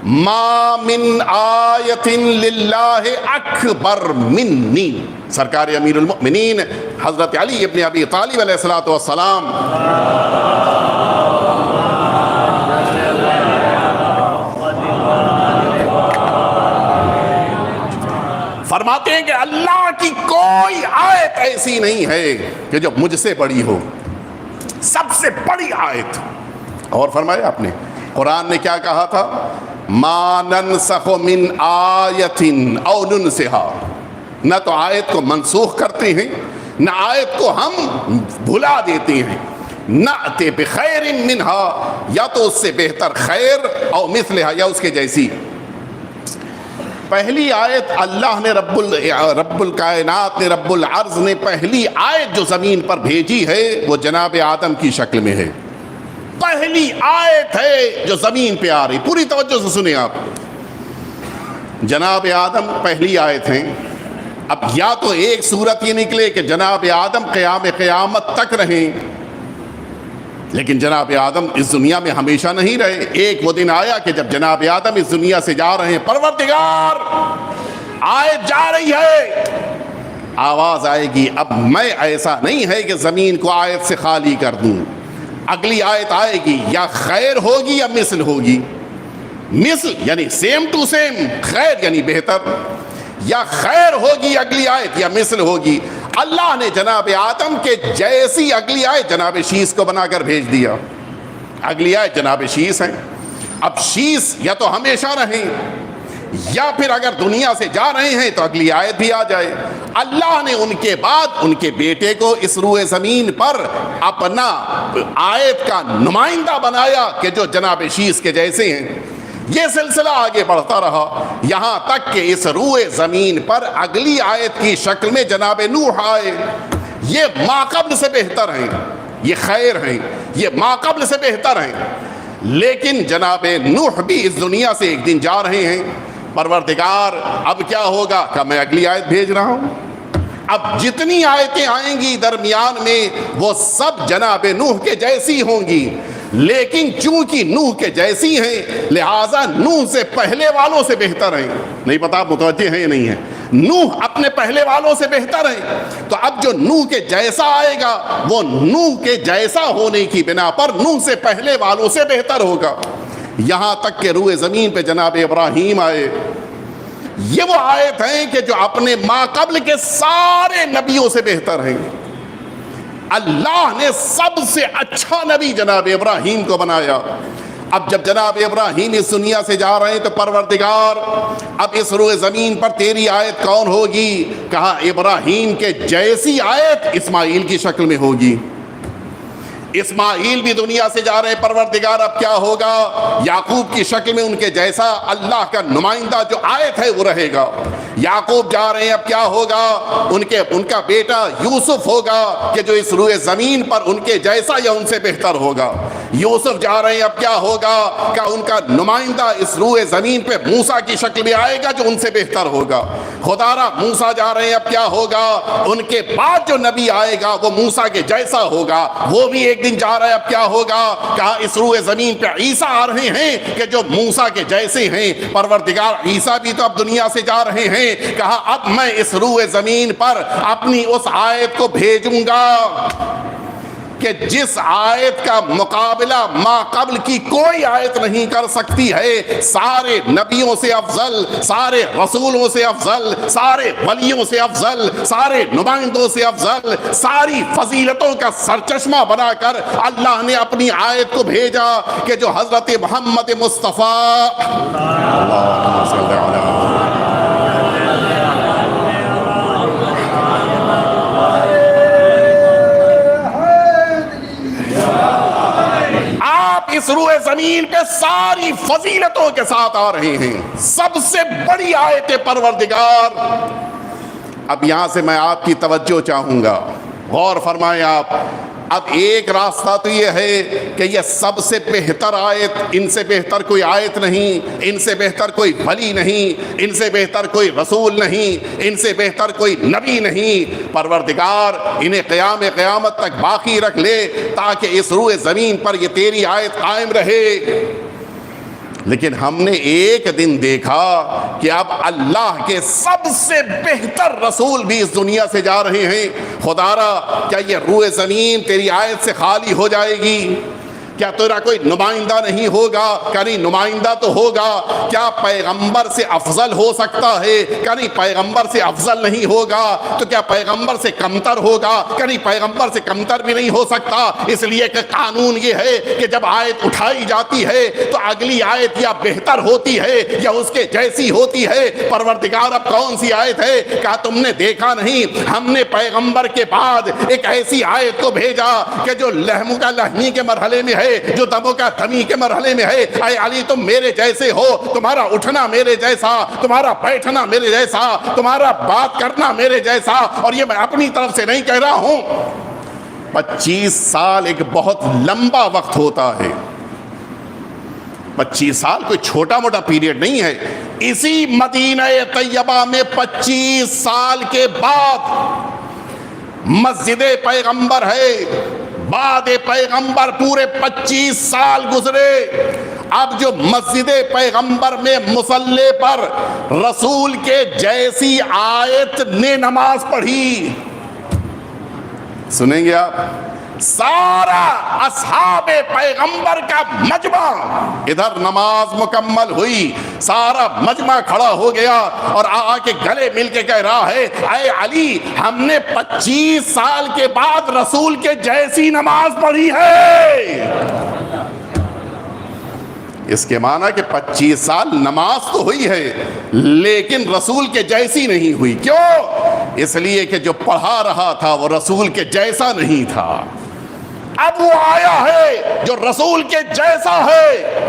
ما من آیت للہ اکبر منی، سرکار امیر المؤمنین حضرت علی ابن ابی طالب علیہ الصلوۃ والسلام فرماتے ہیں کہ اللہ کی کوئی آیت ایسی نہیں ہے کہ جو مجھ سے بڑی ہو، سب سے بڑی آیت۔ اور فرمایا آپ نے، قرآن نے کیا کہا تھا، ما ننسخ من آیت او ننسها، نہ تو آیت کو منسوخ کرتے ہیں نہ آیت کو ہم بھلا دیتے ہیں، نأتی بخیر منہا، یا تو اس سے بہتر، خیر او مثلہا یا اس کے جیسی۔ پہلی آیت اللہ نے رب الکائنات نے، رب العرض نے پہلی آیت جو زمین پر بھیجی ہے وہ جناب آدم کی شکل میں ہے۔ پہلی آیت ہے جو زمین پہ آ رہی، پوری توجہ سے سنیں آپ، جناب آدم پہلی آیت ہیں۔ اب یا تو ایک صورت یہ نکلے کہ جناب آدم قیامت تک رہیں، لیکن جناب آدم اس دنیا میں ہمیشہ نہیں رہے۔ ایک وہ دن آیا کہ جب جناب آدم اس دنیا سے جا رہے ہیں، پروردگار آیت جا رہی ہے، آواز آئے گی، اب میں ایسا نہیں ہے کہ زمین کو آیت سے خالی کر دوں، اگلی آیت آئے گی، یا خیر ہوگی یا مثل ہوگی۔ مثل یعنی سیم ٹو سیم، خیر یعنی بہتر، یا خیر ہوگی اگلی آیت یا مثل ہوگی۔ اللہ نے جناب آدم کے جیسی اگلی آیت جناب شیس کو بنا کر بھیج دیا۔ اگلی آیت جناب شیس ہیں۔ اب شیس یا تو ہمیشہ رہیں، یا پھر اگر دنیا سے جا رہے ہیں تو اگلی آیت بھی آ جائے۔ اللہ نے ان کے بعد ان کے بیٹے کو اس روئے زمین پر اپنا آیت کا نمائندہ بنایا کہ جو جناب شیس کے جیسے ہیں۔ یہ سلسلہ آگے بڑھتا رہا یہاں تک کہ اس روئے زمین پر اگلی آیت کی شکل میں جناب نوح آئے۔ یہ ما قبل سے بہتر ہیں، یہ خیر ہیں، یہ ما قبل سے بہتر ہیں، لیکن جناب نوح بھی اس دنیا سے ایک دن جا رہے ہیں۔ پروردگار اب کیا ہوگا کہ میں اگلی آیت بھیج رہا ہوں۔ اب جتنی آیتیں آئیں گی درمیان میں وہ سب جناب نوح کے جیسی ہوں گی، لیکن چونکہ نوح کے جیسی ہیں لہٰذا نوح سے پہلے والوں سے بہتر ہیں۔ نہیں پتا آپ متوجہ ہیں یا نہیں ہیں؟ نوح اپنے پہلے والوں سے بہتر ہیں، تو اب جو نوح کے جیسا آئے گا وہ نوح کے جیسا ہونے کی بنا پر نوح سے پہلے والوں سے بہتر ہوگا، یہاں تک کہ روئے زمین پہ جناب ابراہیم آئے۔ یہ وہ آیت ہیں کہ جو اپنے ما قبل کے سارے نبیوں سے بہتر ہیں۔ اللہ نے سب سے اچھا نبی جناب ابراہیم کو بنایا۔ اب جب جناب ابراہیم اس دنیا سے جا رہے ہیں تو پروردگار اب اس روئے زمین پر تیری آیت کون ہوگی؟ کہا ابراہیم کے جیسی آیت اسماعیل کی شکل میں ہوگی۔ اسماعیل بھی دنیا سے جا رہے ہیں، پروردگار اب کیا ہوگا؟ یعقوب کی شکل میں ان کے جیسا اللہ کا نمائندہ جو آیت ہے وہ رہے گا۔ یعقوب جا رہے ہیں، اب کیا ہوگا؟ ان کا بیٹا یوسف ہوگا کہ جو اس روئے زمین پر ان کے جیسا یا ان سے بہتر ہوگا۔ یوسف جا رہے ہیں، اب کیا ہوگا؟ کہ ان کا نمائندہ اس روئے زمین پہ موسیٰ کی شکل میں آئے گا جو ان سے بہتر ہوگا۔ خدا را موسیٰ جا رہے ہیں، اب کیا ہوگا؟ ان کے بعد جو نبی آئے گا وہ موسیٰ کے جیسا ہوگا، وہ بھی ایک دن جا رہا ہے، اب کیا ہوگا؟ کہا اس روئے زمین پہ عیسیٰ آ رہے ہیں کہ جو موسیٰ کے جیسے ہیں۔ پروردگار عیسیٰ بھی تو اب دنیا سے جا رہے ہیں، کہا اب میں اس روئے زمین پر اپنی اس آیت کو بھیجوں گا کہ جس آیت کا مقابلہ ما قبل کی کوئی آیت نہیں کر سکتی ہے۔ سارے نبیوں سے افضل، سارے رسولوں سے افضل، سارے ولیوں سے افضل، سارے نمائندوں سے افضل، ساری فضیلتوں کا سرچشمہ بنا کر اللہ نے اپنی آیت کو بھیجا کہ جو حضرت محمد مصطفیٰ اللہم صلی علی اس روئے زمین پہ ساری فضیلتوں کے ساتھ آ رہے ہیں، سب سے بڑی آیت پروردگار۔ اب یہاں سے میں آپ کی توجہ چاہوں گا، غور فرمائیں آپ۔ اب ایک راستہ تو یہ ہے کہ یہ سب سے بہتر آیت، ان سے بہتر کوئی آیت نہیں، ان سے بہتر کوئی ولی نہیں، ان سے بہتر کوئی رسول نہیں، ان سے بہتر کوئی نبی نہیں۔ پروردگار انہیں قیامت تک باقی رکھ لے تاکہ اس روئے زمین پر یہ تیری آیت قائم رہے۔ لیکن ہم نے ایک دن دیکھا کہ اب اللہ کے سب سے بہتر رسول بھی اس دنیا سے جا رہے ہیں۔ خدا را کیا یہ روئے زمین تیری آیت سے خالی ہو جائے گی؟ کیا تیرا کوئی نمائندہ نہیں ہوگا؟ کہ نہیں نمائندہ تو ہوگا۔ کیا پیغمبر سے افضل ہو سکتا ہے؟ کہ نہیں پیغمبر سے افضل نہیں ہوگا۔ تو کیا پیغمبر سے کمتر ہوگا؟ کہ نہیں پیغمبر سے کمتر بھی نہیں ہو سکتا۔ اس لیے کہ قانون یہ ہے کہ جب آیت اٹھائی جاتی ہے تو اگلی آیت یا بہتر ہوتی ہے یا اس کے جیسی ہوتی ہے۔ پروردگار اب کون سی آیت ہے؟ کہا تم نے دیکھا نہیں، ہم نے پیغمبر کے بعد ایک ایسی آیت کو بھیجا کہ جو لہم کا لہمی کے مرحلے میں ہے، جو دموں کا دمی کے مرحلے میں ہے۔ اے علی تم میرے جیسے ہو، تمہارا اٹھنا میرے جیسا، تمہارا بیٹھنا میرے جیسا، تمہارا بات کرنا میرے جیسا۔ اور یہ میں اپنی طرف سے نہیں کہہ رہا ہوں۔ 25 سال ایک بہت لمبا وقت ہوتا ہے۔ 25 سال کوئی چھوٹا موٹا پیریڈ نہیں ہے۔ اسی مدینہ طیبہ میں 25 سال کے بعد مسجد پیغمبر ہے۔ بعد پیغمبر پورے 25 سال گزرے۔ اب جو مسجد پیغمبر میں مصلی پر رسول کے جیسی آیت نے نماز پڑھی، سنیں گے آپ، سارا اصحاب پیغمبر کا مجمع ادھر نماز مکمل ہوئی، سارا مجمع کھڑا ہو گیا اور آ کے گلے مل کے کہہ رہا ہے اے علی ہم نے 25 سال کے بعد رسول کے جیسی نماز پڑھی ہے۔ اس کے معنی کہ 25 سال نماز تو ہوئی ہے لیکن رسول کے جیسی نہیں ہوئی۔ کیوں؟ اس لیے کہ جو پڑھا رہا تھا وہ رسول کے جیسا نہیں تھا۔ اب وہ آیا ہے جو رسول کے جیسا ہے۔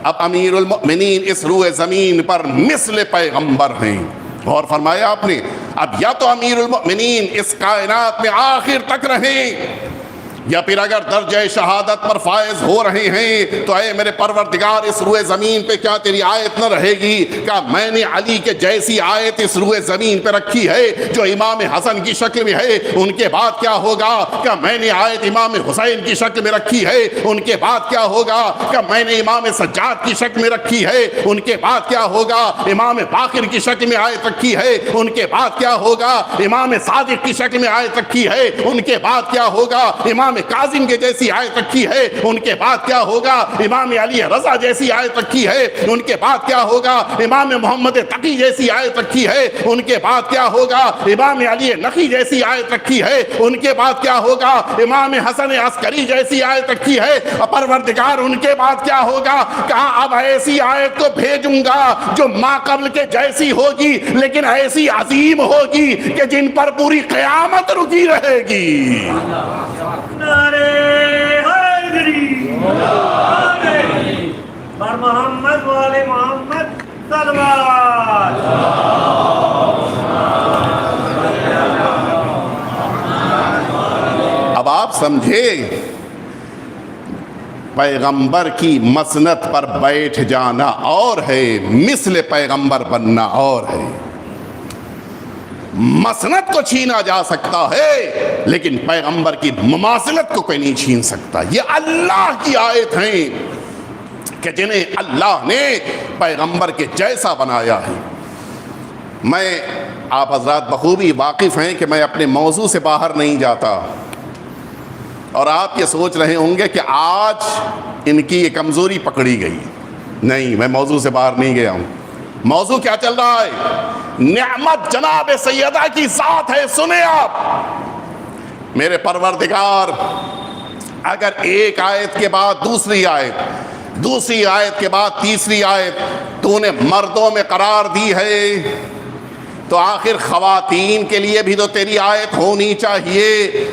اب امیر المؤمنین اس روئے زمین پر مثل پیغمبر ہیں۔ غور فرمایا آپ نے؟ اب یا تو امیر المؤمنین اس کائنات میں آخر تک رہیں، یا پھر اگر درجہ شہادت پر فائز ہو رہے ہیں تو اے میرے پروردگار اس روئے زمین پہ کیا تیری آیت نہ رہے گی؟ کہ میں نے علی کے جیسی آیت اس روئے زمین پہ رکھی ہے جو امام حسن کی شکل میں ہے، ان کے بعد کیا ہوگا؟ کہ میں نے آیت امام حسین کی شکل میں رکھی ہے، ان کے بعد کیا ہوگا؟ کہ میں نے امام سجاد کی شکل میں رکھی ہے، ان کے بعد کیا ہوگا؟ امام باقر کی شکل میں آیت رکھی ہے، ان کے بعد کیا ہوگا؟ امام صادق کی شکل میں آیت رکھی ہے، ان کے بعد کیا ہوگا؟ امام کاظم کے جیسی آیت رکھی ہے، ان کے بعد کیا ہوگا؟ امام علی رضا جیسی آیت رکھی ہے، ان کے بعد کیا ہوگا؟ امام محمد تقی جیسی آیت رکھی ہے، ان کے بعد کیا ہوگا؟ امام علی نقی جیسی آیت رکھی ہے، ان کے بعد کیا ہوگا؟ امام حسن عسکری جیسی آیت رکھی ہے۔ پروردگار ان کے بعد کیا ہوگا؟ کہا اب ایسی آیت کو بھیجوں گا جو ما قبل کے جیسی ہوگی لیکن ایسی عظیم ہوگی کہ جن پر پوری قیامت رکی رہے گی۔ پیغمبر کی مسند پر بیٹھ جانا اور ہے، مثل پیغمبر بننا اور ہے۔ مسند کو چھینا جا سکتا ہے لیکن پیغمبر کی مماثلت کو کوئی نہیں چھین سکتا۔ یہ اللہ کی آیت ہیں کہ جنہیں اللہ نے پیغمبر کے جیسا بنایا ہے۔ آپ حضرات بخوبی واقف ہیں کہ میں اپنے موضوع سے باہر نہیں جاتا، اور آپ یہ سوچ رہے ہوں گے کہ آج ان کی یہ کمزوری پکڑی گئی۔ نہیں، میں موضوع سے باہر نہیں گیا ہوں۔ موضوع کیا چل رہا ہے؟ نعمت جناب سیدہ کی ذات ہے۔ سنیں آپ، میرے پروردگار اگر ایک آیت کے بعد دوسری آیت، دوسری آیت کے بعد تیسری آیت تو نے مردوں میں قرار دی ہے، تو آخر خواتین کے لیے بھی تو تیری آیت ہونی چاہیے۔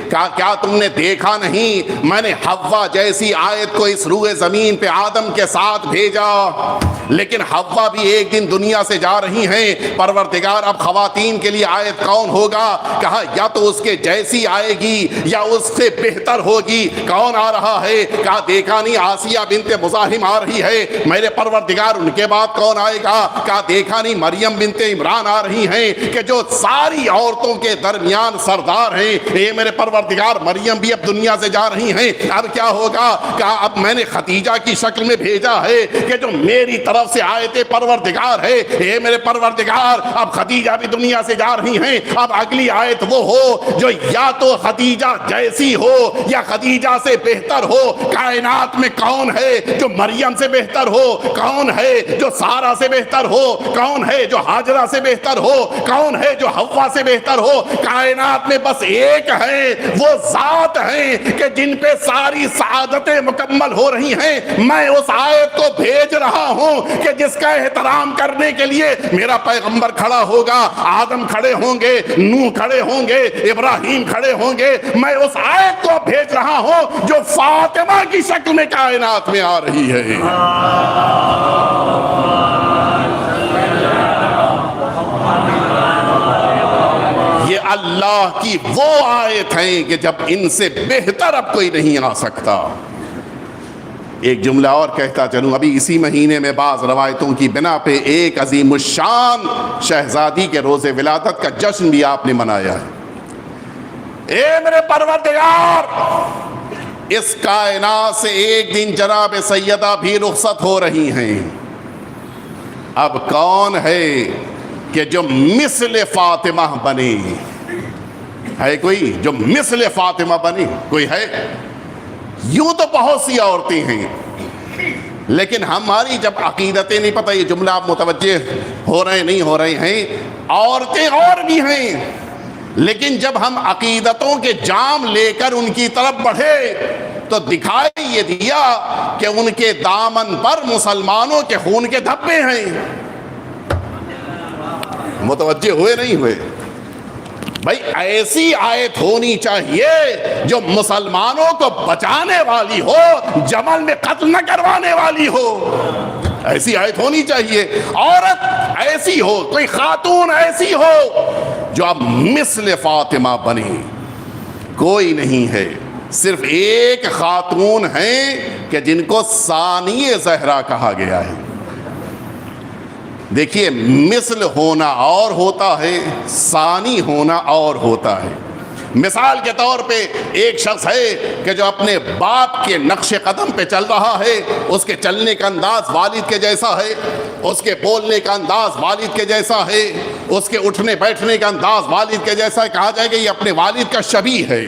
کیا تم نے دیکھا نہیں میں نے حوا جیسی آیت کو اس روئے زمین پہ آدم کے ساتھ بھیجا، لیکن حوا بھی ایک دن دنیا سے جا رہی ہیں۔ پروردگار اب خواتین کے لیے آیت کون ہوگا؟ کہا یا تو اس کے جیسی آئے گی یا اس سے بہتر ہوگی۔ کون آ رہا ہے؟ کہا دیکھا نہیں آسیہ بنت مزاحم آ رہی ہے۔ میرے پروردگار ان کے بعد کون آئے گا؟ کہا دیکھا نہیں مریم بنت عمران آ رہی ہیں کہ جو ساری عورتوں کے درمیان سردار ہیں۔ اے میرے پروردگار مریم بھی اب دنیا سے جا رہی ہیں، اب کیا ہوگا؟ کہا اب میں نے خدیجہ کی شکل میں بھیجا ہے کہ جو میری طرف سے آیت پروردگار ہے۔ اے میرے پروردگار اب خدیجہ بھی دنیا سے جا رہی ہیں، اب اگلی آیت وہ ہو جو یا تو خدیجہ جیسی ہو یا خدیجہ سے بہتر ہو۔ کائنات میں کون ہے جو مریم سے بہتر ہو؟ کون ہے جو سارہ سے بہتر ہو؟ کون ہے جو ہاجرہ سے بہتر ہو؟ کون ہے جو حوا سے بہتر ہو؟ کائنات میں بس ایک ہے، وہ ذات ہیں کہ جن پہ ساری سعادتیں مکمل ہو رہی ہیں۔ میں اس آیت کو بھیج رہا ہوں کہ جس کا احترام کرنے کے لیے میرا پیغمبر کھڑا ہوگا، آدم کھڑے ہوں گے، نوح کھڑے ہوں گے، ابراہیم کھڑے ہوں گے۔ میں اس آیت کو بھیج رہا ہوں جو فاطمہ کی شکل میں کائنات میں آ رہی ہے۔ یہ اللہ کی وہ آیت ہیں کہ جب ان سے بہتر اب کوئی نہیں آ سکتا۔ ایک جملہ اور کہتا چلوں، ابھی اسی مہینے میں بعض روایتوں کی بنا پہ ایک عظیم الشان شہزادی کے روز ولادت کا جشن بھی آپ نے منایا ہے۔ اے میرے پروردگار، اس کائنات سے ایک دن جناب سیدہ بھی رخصت ہو رہی ہیں۔ اب کون ہے کہ جو مثل فاطمہ بنے؟ ہے کوئی جو مثل فاطمہ بنے؟ کوئی ہے؟ یوں تو بہت سی عورتیں ہیں، لیکن ہماری جب عقیدتیں نہیں پتہ، یہ جملہ آپ متوجہ ہو رہے نہیں ہو رہے ہیں، عورتیں اور بھی ہیں، لیکن جب ہم عقیدتوں کے جام لے کر ان کی طرف بڑھے تو دکھائی یہ دیا کہ ان کے دامن پر مسلمانوں کے خون کے دھبے ہیں۔ متوجہ ہوئے نہیں ہوئے؟ بھائی ایسی آیت ہونی چاہیے جو مسلمانوں کو بچانے والی ہو، جمل میں قتل نہ کروانے والی ہو۔ ایسی آیت ہونی چاہیے، عورت ایسی ہو، کوئی خاتون ایسی ہو جو اب مثل فاطمہ بنے۔ کوئی نہیں ہے، صرف ایک خاتون ہیں کہ جن کو ثانی زہرا کہا گیا ہے۔ دیکھیے، مثل ہونا اور ہوتا ہے، ثانی ہونا اور ہوتا ہے۔ مثال کے طور پہ ایک شخص ہے کہ جو اپنے باپ کے نقش قدم پہ چل رہا ہے، اس کے چلنے کا انداز والد کے جیسا ہے، اس کے بولنے کا انداز والد کے جیسا ہے، اس کے اٹھنے بیٹھنے کا انداز والد کے جیسا ہے، کہا جائے کہ یہ اپنے والد کا شبیہ ہے۔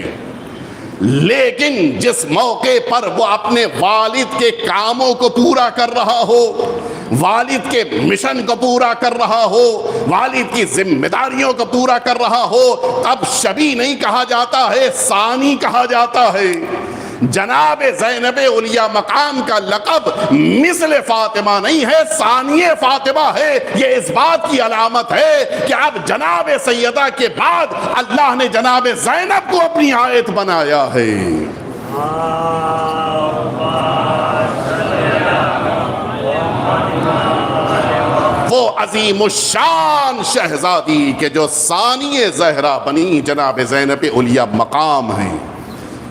لیکن جس موقع پر وہ اپنے والد کے کاموں کو پورا کر رہا ہو، والد کے مشن کو پورا کر رہا ہو، والد کی ذمہ داریوں کو پورا کر رہا ہو، تب شبیہ نہیں کہا جاتا ہے، ثانی کہا جاتا ہے۔ جناب زینب علیہ مقام کا لقب مثل فاطمہ نہیں ہے، ثانی فاطمہ ہے۔ یہ اس بات کی علامت ہے کہ اب جناب سیدہ کے بعد اللہ نے جناب زینب کو اپنی آیت بنایا ہے۔ وہ عظیم الشان شہزادی کہ جو ثانی زہرا بنی جناب زینب علیہ مقام ہیں۔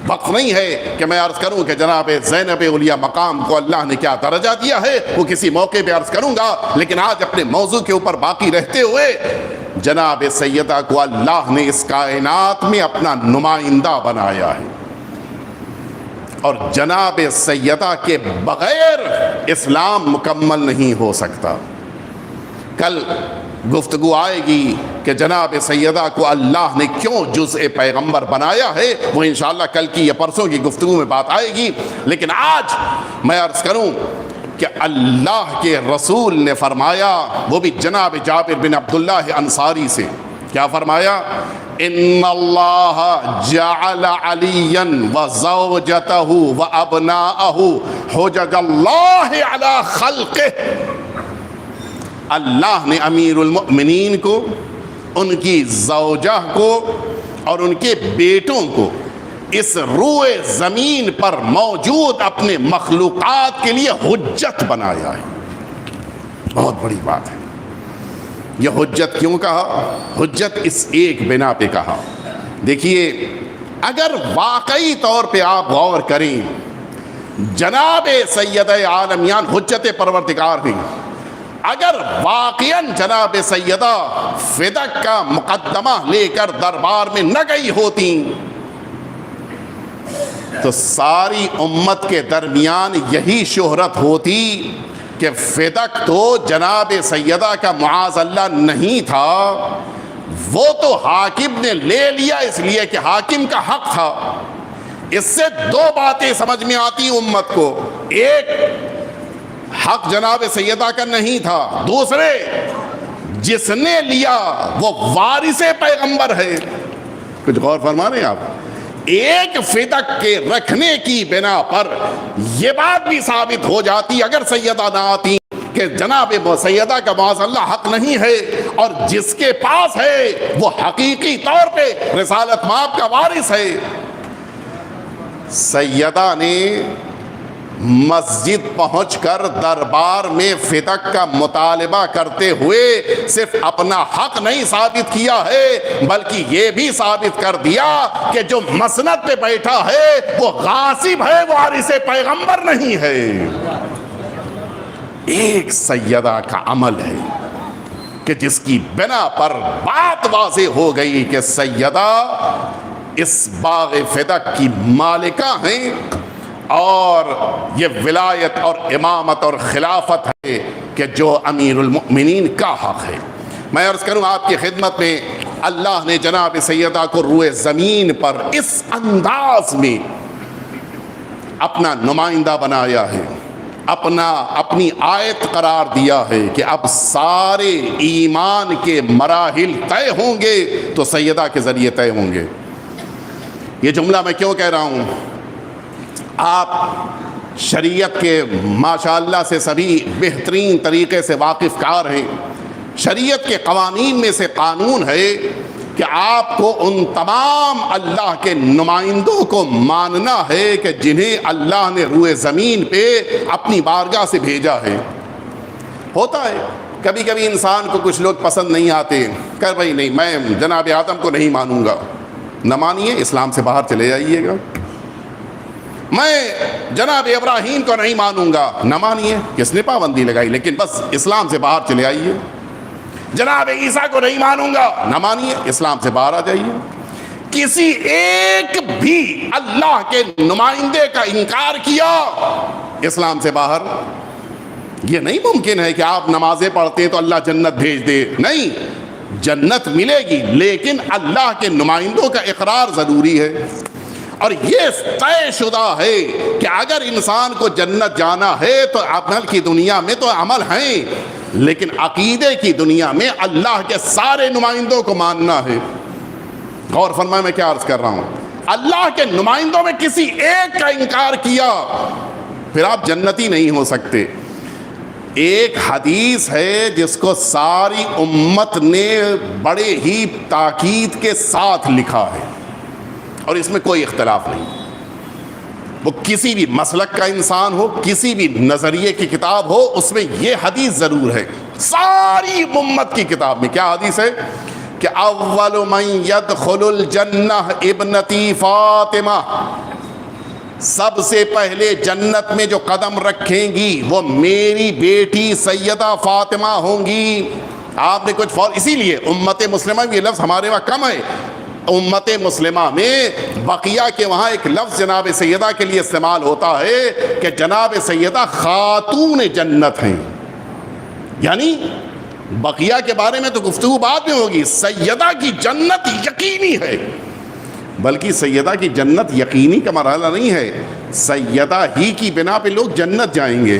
وقت نہیں ہے کہ میں عرض کروں کہ جناب زینب علیہ مقام کو اللہ نے کیا درجہ دیا ہے، وہ کسی موقع پہ عرض کروں گا، لیکن آج اپنے موضوع کے اوپر باقی رہتے ہوئے جناب سیدہ کو اللہ نے اس کائنات میں اپنا نمائندہ بنایا ہے، اور جناب سیدہ کے بغیر اسلام مکمل نہیں ہو سکتا۔ کل گفتگو آئے گی کہ جناب سیدہ کو اللہ نے کیوں جزء پیغمبر بنایا ہے، وہ انشاءاللہ کل کی یا پرسوں کی گفتگو میں بات آئے گی، لیکن آج میں عرض کروں کہ اللہ کے رسول نے فرمایا، وہ بھی جناب جابر بن عبداللہ انصاری سے، کیا فرمایا؟ ان اللہ جعل علیا وزوجتہ وابناءہ حجج اللہ علی خلقہ، اللہ نے امیر المؤمنین کو، ان کی زوجہ کو اور ان کے بیٹوں کو اس روئے زمین پر موجود اپنے مخلوقات کے لیے حجت بنایا ہے۔ بہت بڑی بات ہے۔ یہ حجت کیوں کہا؟ حجت اس ایک بنا پہ کہا۔ دیکھیے، اگر واقعی طور پہ آپ غور کریں، جناب سیدہ عالمیان حجت پروردگار ہیں، اگر واقعاً جناب سیدہ فدق کا مقدمہ لے کر دربار میں نہ گئی ہوتی تو ساری امت کے درمیان یہی شہرت ہوتی کہ فدق تو جناب سیدہ کا معاذ اللہ نہیں تھا، وہ تو حاکم نے لے لیا اس لیے کہ حاکم کا حق تھا۔ اس سے دو باتیں سمجھ میں آتی امت کو، ایک حق جناب سیدہ کا نہیں تھا، دوسرے جس نے لیا وہ وارث پیغمبر ہے۔ کچھ غور فرما رہے ہیں آپ؟ ایک فدق کے رکھنے کی بنا پر یہ بات بھی ثابت ہو جاتی اگر سیدہ نہ آتی کہ جناب سیدہ کا معاذ اللہ حق نہیں ہے، اور جس کے پاس ہے وہ حقیقی طور پہ رسالت مآب کا وارث ہے۔ سیدہ نے مسجد پہنچ کر دربار میں فدق کا مطالبہ کرتے ہوئے صرف اپنا حق نہیں ثابت کیا ہے، بلکہ یہ بھی ثابت کر دیا کہ جو مسند پہ بیٹھا ہے وہ غاصب ہے، وارث پیغمبر نہیں ہے۔ ایک سیدہ کا عمل ہے کہ جس کی بنا پر بات واضح ہو گئی کہ سیدہ اس باغ فدق کی مالکہ ہیں، اور یہ ولایت اور امامت اور خلافت ہے کہ جو امیر المؤمنین کا حق ہے۔ میں عرض کروں آپ کی خدمت میں، اللہ نے جناب سیدہ کو روئے زمین پر اس انداز میں اپنا نمائندہ بنایا ہے، اپنی آیت قرار دیا ہے کہ اب سارے ایمان کے مراحل طے ہوں گے تو سیدہ کے ذریعے طے ہوں گے۔ یہ جملہ میں کیوں کہہ رہا ہوں؟ آپ شریعت کے ماشاءاللہ سے سبھی بہترین طریقے سے واقف کار ہیں۔ شریعت کے قوانین میں سے قانون ہے کہ آپ کو ان تمام اللہ کے نمائندوں کو ماننا ہے کہ جنہیں اللہ نے روئے زمین پہ اپنی بارگاہ سے بھیجا ہے۔ ہوتا ہے کبھی کبھی انسان کو کچھ لوگ پسند نہیں آتے، کہ بھائی نہیں، میں جناب آدم کو نہیں مانوں گا۔ نہ مانیے، اسلام سے باہر چلے جائیے گا۔ میں جناب ابراہیم کو نہیں مانوں گا، نہ مانیے، کس نے پابندی لگائی، لیکن بس اسلام سے باہر چلے آئیے۔ جناب عیسیٰ کو نہیں مانوں گا، نہ مانیے، اسلام سے باہر آ جائیے۔ کسی ایک بھی اللہ کے نمائندے کا انکار کیا، اسلام سے باہر۔ یہ نہیں ممکن ہے کہ آپ نمازیں پڑھتے تو اللہ جنت بھیج دے، نہیں، جنت ملے گی لیکن اللہ کے نمائندوں کا اقرار ضروری ہے۔ اور یہ طے شدہ ہے کہ اگر انسان کو جنت جانا ہے تو عمل کی دنیا میں تو عمل ہیں، لیکن عقیدے کی دنیا میں اللہ کے سارے نمائندوں کو ماننا ہے۔ غور فرمائے میں کیا عرض کر رہا ہوں؟ اللہ کے نمائندوں میں کسی ایک کا انکار کیا پھر آپ جنتی نہیں ہو سکتے۔ ایک حدیث ہے جس کو ساری امت نے بڑے ہی تاکید کے ساتھ لکھا ہے اور اس میں کوئی اختلاف نہیں، وہ کسی بھی مسلک کا انسان ہو، کسی بھی نظریے کی کتاب ہو، اس میں یہ حدیث ضرور ہے، ساری امت کی کتاب میں۔ کیا حدیث ہے؟ کہ اول من يدخل الجنہ ابنتی فاطمہ، سب سے پہلے جنت میں جو قدم رکھیں گی وہ میری بیٹی سیدہ فاطمہ ہوں گی. آپ نے کچھ اسی لیے امت مسلمہ میں یہ لفظ ہمارے وہاں کم ہے. امت مسلمہ میں بقیہ کے وہاں ایک لفظ جناب سیدہ کے لیے استعمال ہوتا ہے کہ جناب سیدہ خاتون جنت ہیں. یعنی بقیہ کے بارے میں تو گفتگو بعد میں ہوگی. سیدہ کی جنت یقینی ہے، بلکہ سیدہ کی جنت یقینی کا مرحلہ نہیں ہے، سیدہ ہی کی بنا پہ لوگ جنت جائیں گے.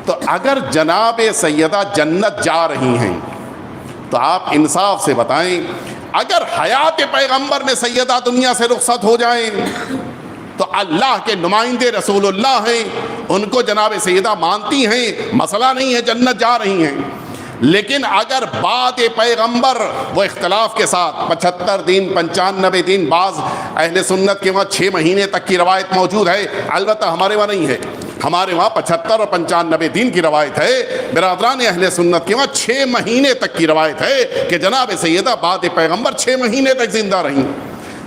تو اگر جناب سیدہ جنت جا رہی ہیں تو آپ انصاف سے بتائیں، اگر حیات پیغمبر میں سیدہ دنیا سے رخصت ہو جائیں تو اللہ کے نمائندے رسول اللہ ہیں، ان کو جناب سیدہ مانتی ہیں، مسئلہ نہیں ہے، جنت جا رہی ہیں. لیکن اگر بعد پیغمبر وہ اختلاف کے ساتھ 75 دن 95 دن، بعض اہل سنت کے وہاں 6 مہینے تک کی روایت موجود ہے، البتہ ہمارے وہاں نہیں ہے. ہمارے وہاں 75 اور 95 دن کی روایت ہے. برادران اہل سنت کے وہاں 6 مہینے تک کی روایت ہے کہ جناب سیدہ بعد پیغمبر 6 مہینے تک زندہ رہیں.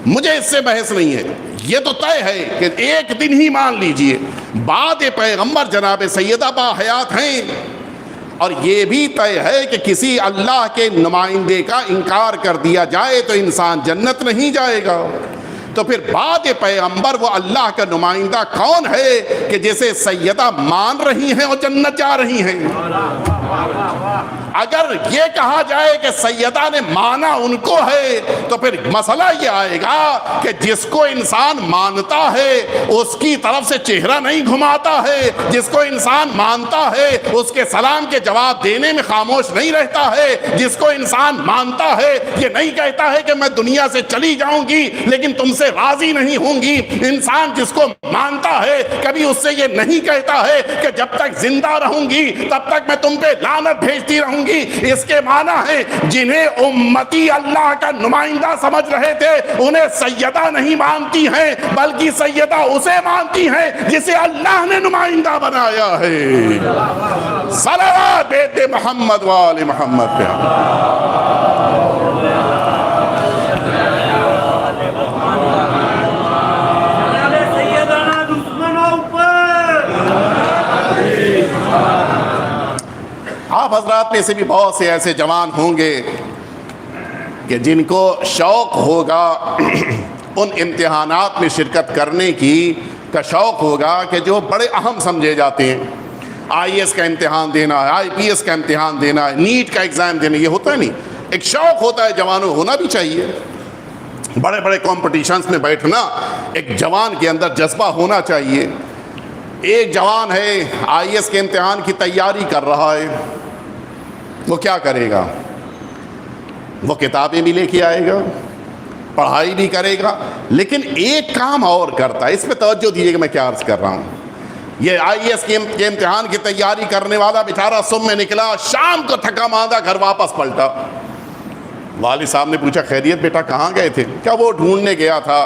مجھے اس سے بحث نہیں ہے، یہ تو طے ہے کہ ایک دن ہی مان لیجئے بعد پیغمبر جناب سیدہ با حیات ہیں. اور یہ بھی طے ہے کہ کسی اللہ کے نمائندے کا انکار کر دیا جائے تو انسان جنت نہیں جائے گا. تو پھر بعد پیغمبر وہ اللہ کا نمائندہ کون ہے کہ جسے سیدہ مان رہی ہیں اور جنت جا رہی ہیں؟ اگر یہ کہا جائے کہ سیدہ نے مانا ان کو ہے تو پھر مسئلہ یہ آئے گا کہ جس کو انسان مانتا ہے اس کی طرف سے چہرہ نہیں گھماتا ہے، جس کو انسان مانتا ہے اس کے سلام کے جواب دینے میں خاموش نہیں رہتا ہے، جس کو انسان مانتا ہے یہ نہیں کہتا ہے کہ میں دنیا سے چلی جاؤں گی لیکن تم سے راضی نہیں ہوں گی. انسان جس کو مانتا ہے کبھی اس سے یہ نہیں کہتا ہے کہ جب تک زندہ رہوں گی تب تک میں تم پہ لعنت بھیجتی رہوں گی. اس کے معنی ہے جنہیں امتی اللہ کا نمائندہ سمجھ رہے تھے انہیں سیدہ نہیں مانتی ہیں بلکہ سیدہ اسے مانتی ہیں جسے اللہ نے نمائندہ بنایا ہے. صلوات بیت محمد وآل محمد پہ. آپ حضرات میں سے بھی بہت سے ایسے جوان ہوں گے کہ جن کو شوق ہوگا ان امتحانات میں شرکت کرنے کا شوق ہوگا کہ جو بڑے اہم سمجھے جاتے ہیں. آئی ایس کا امتحان دینا ہے، آئی پی ایس کا امتحان دینا ہے، نیٹ کا ایگزام دینا. یہ ہوتا ہے نہیں، ایک شوق ہوتا ہے جوانوں، ہونا بھی چاہیے. بڑے بڑے کمپٹیشنز میں بیٹھنا ایک جوان کے اندر جذبہ ہونا چاہیے. ایک جوان ہے آئی ایس کے امتحان کی تیاری کر رہا ہے، وہ کیا کرے گا؟ وہ کتابیں بھی لے کے آئے گا، پڑھائی بھی کرے گا، لیکن ایک کام اور کرتا ہے. اس پہ توجہ دیجیے کہ میں کیا عرض کر رہا ہوں. یہ آئی ایس کے امتحان کی تیاری کرنے والا بیچارہ صبح میں نکلا، شام کو تھکا ماندہ گھر واپس پلٹا. والد صاحب نے پوچھا خیریت بیٹا کہاں گئے تھے؟ کیا وہ ڈھونڈنے گیا تھا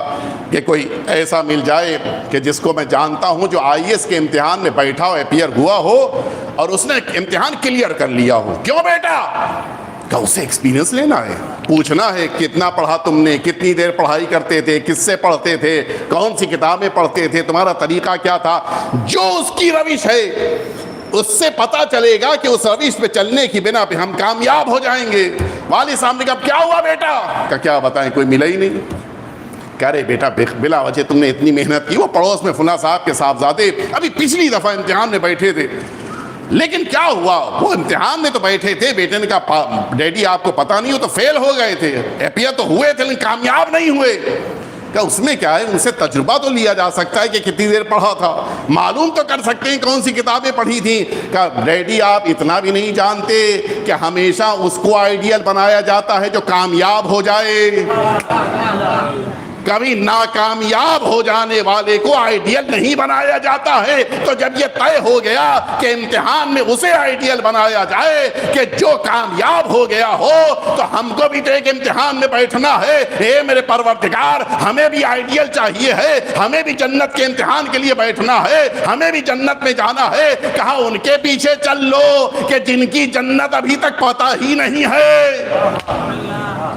کہ کوئی ایسا مل جائے کہ جس کو میں جانتا ہوں جو آئی ایس کے امتحان میں بیٹھا ہو، اپیئر ہوا ہو اور اس نے امتحان کلیئر کر لیا ہو. کیوں بیٹا؟ کہ اسے ایکسپیرینس لینا ہے، پوچھنا ہے کتنا پڑھا تم نے، کتنی دیر پڑھائی کرتے تھے، کس سے پڑھتے تھے، کون سی کتابیں پڑھتے تھے، تمہارا طریقہ کیا تھا. جو اس کی روش ہے اس سے پتہ چلے گا کہ اس روش پہ چلنے کی بنا پہ ہم کامیاب ہو جائیں گے. والد صاحب نے کہا کیا ہوا بیٹا؟ کہ کیا بتائیں، کوئی ملا ہی نہیں. کہہ رہے بیٹا بلا وجہ تم نے اتنی محنت کی، وہ پڑوس میں فلاں صاحب کے صاحبزادے ابھی پچھلی دفعہ امتحان میں بیٹھے تھے، لیکن کیا ہوا، وہ امتحان میں تو بیٹھے تھے. بیٹے نے کہا ڈیڈی آپ کو پتہ نہیں ہو تو فیل ہو گئے تھے، اپیئر تو ہوئے تھے لیکن کامیاب نہیں ہوئے. کہ اس میں کیا ہے، ان سے تجربہ تو لیا جا سکتا ہے کہ کتنی دیر پڑھا تھا، معلوم تو کر سکتے ہیں کون سی کتابیں پڑھی تھیں. کہ ڈیڈی آپ اتنا بھی نہیں جانتے کہ ہمیشہ اس کو آئیڈیل بنایا جاتا ہے جو کامیاب ہو جائے، کبھی ناکامیاب ہو جانے والے کو آئیڈیل نہیں بنایا جاتا ہے. تو جب یہ طے ہو گیا کہ امتحان میں اسے آئیڈیل بنایا جائے کہ جو کامیاب ہو گیا ہو، تو ہم کو بھی تو ایک امتحان میں بیٹھنا ہے. اے میرے پروردگار، ہمیں بھی آئیڈیل چاہیے ہے، ہمیں بھی جنت کے امتحان کے لیے بیٹھنا ہے، ہمیں بھی جنت میں جانا ہے. کہا ان کے پیچھے چل لو کہ جن کی جنت ابھی تک پتہ ہی نہیں ہے.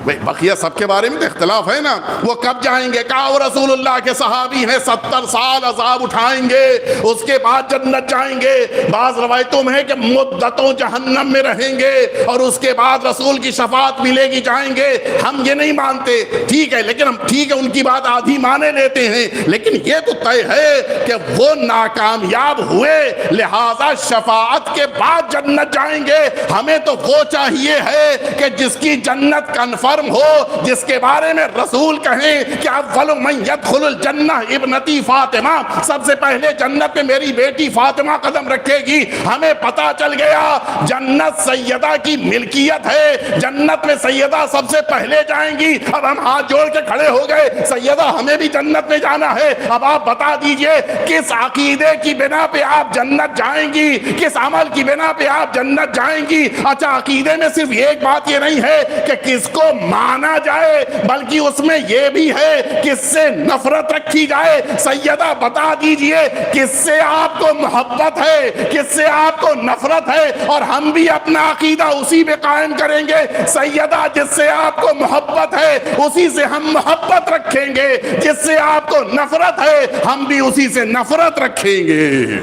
بقیہ سب کے بارے میں تو اختلاف ہے نا. وہ کب جائیں گے؟ کہا وہ رسول اللہ کے صحابی ہیں 70 سال عذاب اٹھائیں گے, اس کے بعد جنت جائیں گے. بعض روایتوں میں ہے کہ مدتوں جہنم میں رہیں گے اور اس کے بعد رسول کی شفاعت ملے گی, جائیں گے. ہم یہ نہیں مانتے, ٹھیک ہے, لیکن ہم ٹھیک ہے ان کی بات آدھی مانے لیتے ہیں, لیکن یہ تو طے ہے کہ وہ ناکامیاب ہوئے, لہذا شفاعت کے بعد جنت جائیں گے. ہمیں تو وہ چاہیے ہے کہ جس کی جنت کنفرم ہو, جس کے بارے میں رسول کہیں کہ اول من يدخل الجنہ ابنتی فاطمہ, سب سے پہلے جنت میں میری بیٹی فاطمہ قدم رکھے گی. ہمیں پتا چل گیا جنت سیدہ کی ملکیت ہے, جنت میں سیدہ سب سے پہلے جائیں گی. اب ہم ہاتھ جوڑ کے کھڑے ہو گئے, سیدہ ہمیں بھی جنت میں جانا ہے. اب آپ بتا دیجئے کس عقیدے کی بنا پہ آپ جنت جائیں گی, کس عمل کی بنا پہ آپ جنت جائیں گی. اچھا, عقیدے میں صرف ایک بات یہ نہیں ہے کہ کس کو مانا جائے, بلکہ اس میں یہ بھی ہے کس سے نفرت رکھی جائے. سیدہ بتا دیجئے کس سے آپ کو محبت ہے, کس سے آپ کو نفرت ہے, اور ہم بھی اپنا عقیدہ اسی پہ قائم کریں گے. سیدہ جس سے آپ کو محبت ہے اسی سے ہم محبت رکھیں گے, جس سے آپ کو نفرت ہے ہم بھی اسی سے نفرت رکھیں گے.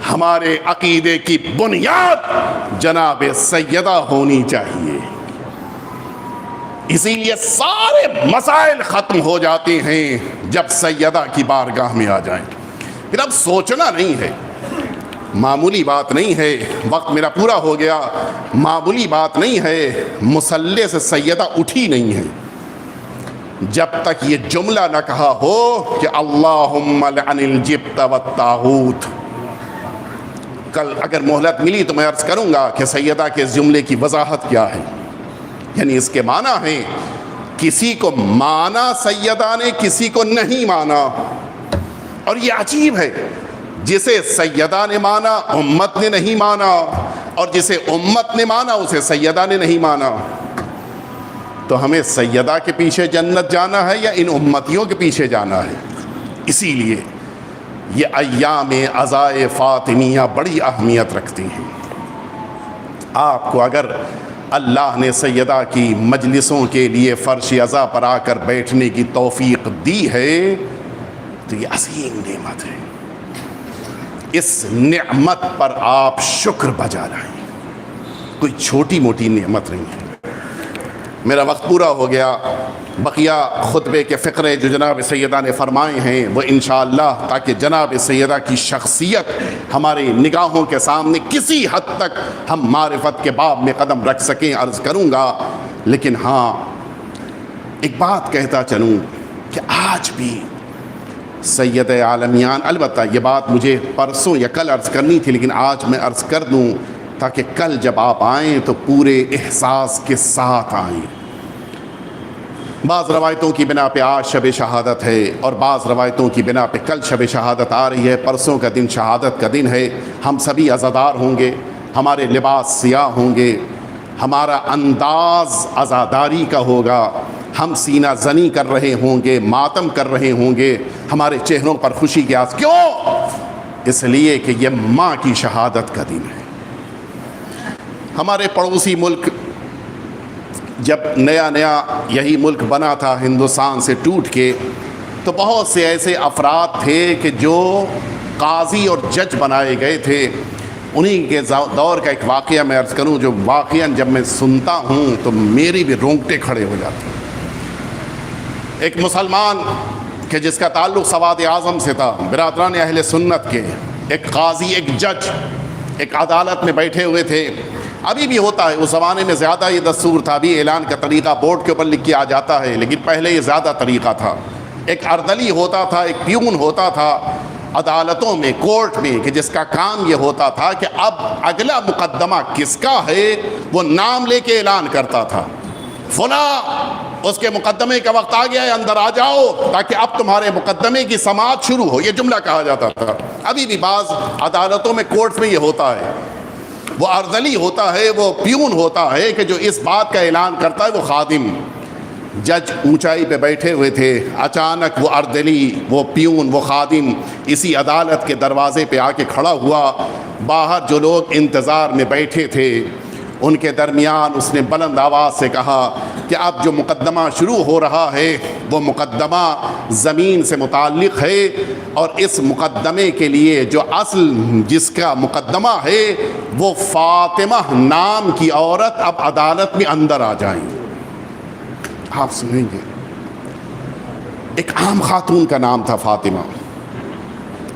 ہمارے عقیدے کی بنیاد جناب سیدہ ہونی چاہیے. اسی لیے سارے مسائل ختم ہو جاتے ہیں جب سیدہ کی بارگاہ میں آ جائیں. پھر اب سوچنا نہیں ہے, معمولی بات نہیں ہے. وقت میرا پورا ہو گیا. معمولی بات نہیں ہے, مصلی سے سیدہ اٹھی نہیں ہے جب تک یہ جملہ نہ کہا ہو کہ اللہم لعن الجبت والطاغوت. کل اگر مہلت ملی تو میں عرض کروں گا کہ سیدہ کے اس جملے کی وضاحت کیا ہے. یعنی اس کے معنی ہیں کسی کو مانا سیدہ نے, کسی کو نہیں مانا. اور یہ عجیب ہے, جسے سیدہ نے مانا امت نے نہیں مانا, اور جسے امت نے مانا اسے سیدہ نے نہیں مانا. تو ہمیں سیدہ کے پیچھے جنت جانا ہے یا ان امتیوں کے پیچھے جانا ہے؟ اسی لیے یہ ایام عزائے فاطمیہ بڑی اہمیت رکھتی ہیں. آپ کو اگر اللہ نے سیدہ کی مجلسوں کے لیے فرش عزا پر آ کر بیٹھنے کی توفیق دی ہے تو یہ عظیم نعمت ہے. اس نعمت پر آپ شکر بجا لائیں, کوئی چھوٹی موٹی نعمت نہیں ہے. میرا وقت پورا ہو گیا. بقیہ خطبے کے فقرے جو جناب سیدہ نے فرمائے ہیں وہ انشاءاللہ, تاکہ جناب سیدہ کی شخصیت ہماری نگاہوں کے سامنے کسی حد تک ہم معرفت کے باب میں قدم رکھ سکیں, عرض کروں گا. لیکن ہاں ایک بات کہتا چلوں کہ آج بھی سید عالمیان, البتہ یہ بات مجھے پرسوں یا کل عرض کرنی تھی لیکن آج میں عرض کر دوں تاکہ کل جب آپ آئیں تو پورے احساس کے ساتھ آئیں. بعض روایتوں کی بنا پہ آج شب شہادت ہے اور بعض روایتوں کی بنا پہ کل شب شہادت آ رہی ہے. پرسوں کا دن شہادت کا دن ہے. ہم سبھی عزادار ہوں گے, ہمارے لباس سیاہ ہوں گے, ہمارا انداز عزاداری کا ہوگا, ہم سینہ زنی کر رہے ہوں گے, ماتم کر رہے ہوں گے, ہمارے چہروں پر خوشی کے آس. کیوں؟ اس لیے کہ یہ ماں کی شہادت کا دن ہے. ہمارے پڑوسی ملک جب نیا یہی ملک بنا تھا ہندوستان سے ٹوٹ کے, تو بہت سے ایسے افراد تھے کہ جو قاضی اور جج بنائے گئے تھے. انہی کے دور کا ایک واقعہ میں عرض کروں جو واقعاً جب میں سنتا ہوں تو میری بھی رونگٹے کھڑے ہو جاتے ہیں. ایک مسلمان کہ جس کا تعلق سواد اعظم سے تھا, برادران اہل سنت کے, ایک قاضی, ایک جج ایک عدالت میں بیٹھے ہوئے تھے. ابھی بھی ہوتا ہے, اس زمانے میں زیادہ یہ دستور تھا. ابھی اعلان کا طریقہ بورڈ کے اوپر لکھ کے آ جاتا ہے, لیکن پہلے یہ زیادہ طریقہ تھا. ایک اردلی ہوتا تھا, ایک پیون ہوتا تھا عدالتوں میں, کورٹ میں, کہ جس کا کام یہ ہوتا تھا کہ اب اگلا مقدمہ کس کا ہے وہ نام لے کے اعلان کرتا تھا. فلاں اس کے مقدمے کا وقت آ گیا ہے, اندر آ جاؤ تاکہ اب تمہارے مقدمے کی سماعت شروع ہو. یہ جملہ کہا جاتا تھا. ابھی بھی بعض عدالتوں میں, کورٹ میں یہ ہوتا ہے. وہ اردلی ہوتا ہے, وہ پیون ہوتا ہے کہ جو اس بات کا اعلان کرتا ہے وہ خادم. جج اونچائی پہ بیٹھے ہوئے تھے, اچانک وہ اردلی, وہ پیون, وہ خادم اسی عدالت کے دروازے پہ آ کے کھڑا ہوا. باہر جو لوگ انتظار میں بیٹھے تھے ان کے درمیان اس نے بلند آواز سے کہا کہ اب جو مقدمہ شروع ہو رہا ہے وہ مقدمہ زمین سے متعلق ہے، اور اس مقدمے کے لیے جو اصل جس کا مقدمہ ہے وہ فاطمہ نام کی عورت اب عدالت میں اندر آ جائیں۔ آپ سنیں گے، ایک عام خاتون کا نام تھا فاطمہ،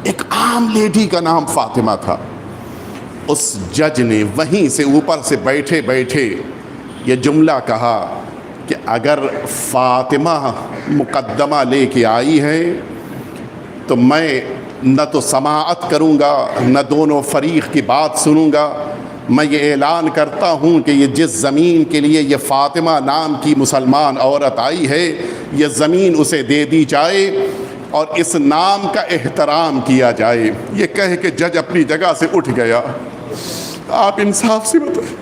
ایک عام لیڈی کا نام فاطمہ تھا۔ اس جج نے وہیں سے اوپر سے بیٹھے بیٹھے یہ جملہ کہا کہ اگر فاطمہ مقدمہ لے کے آئی ہے تو میں نہ تو سماعت کروں گا نہ دونوں فریق کی بات سنوں گا، میں یہ اعلان کرتا ہوں کہ یہ جس زمین کے لیے یہ فاطمہ نام کی مسلمان عورت آئی ہے یہ زمین اسے دے دی جائے اور اس نام کا احترام کیا جائے۔ یہ کہہ کے جج اپنی جگہ سے اٹھ گیا۔ آپ انصاف سے بتائیں،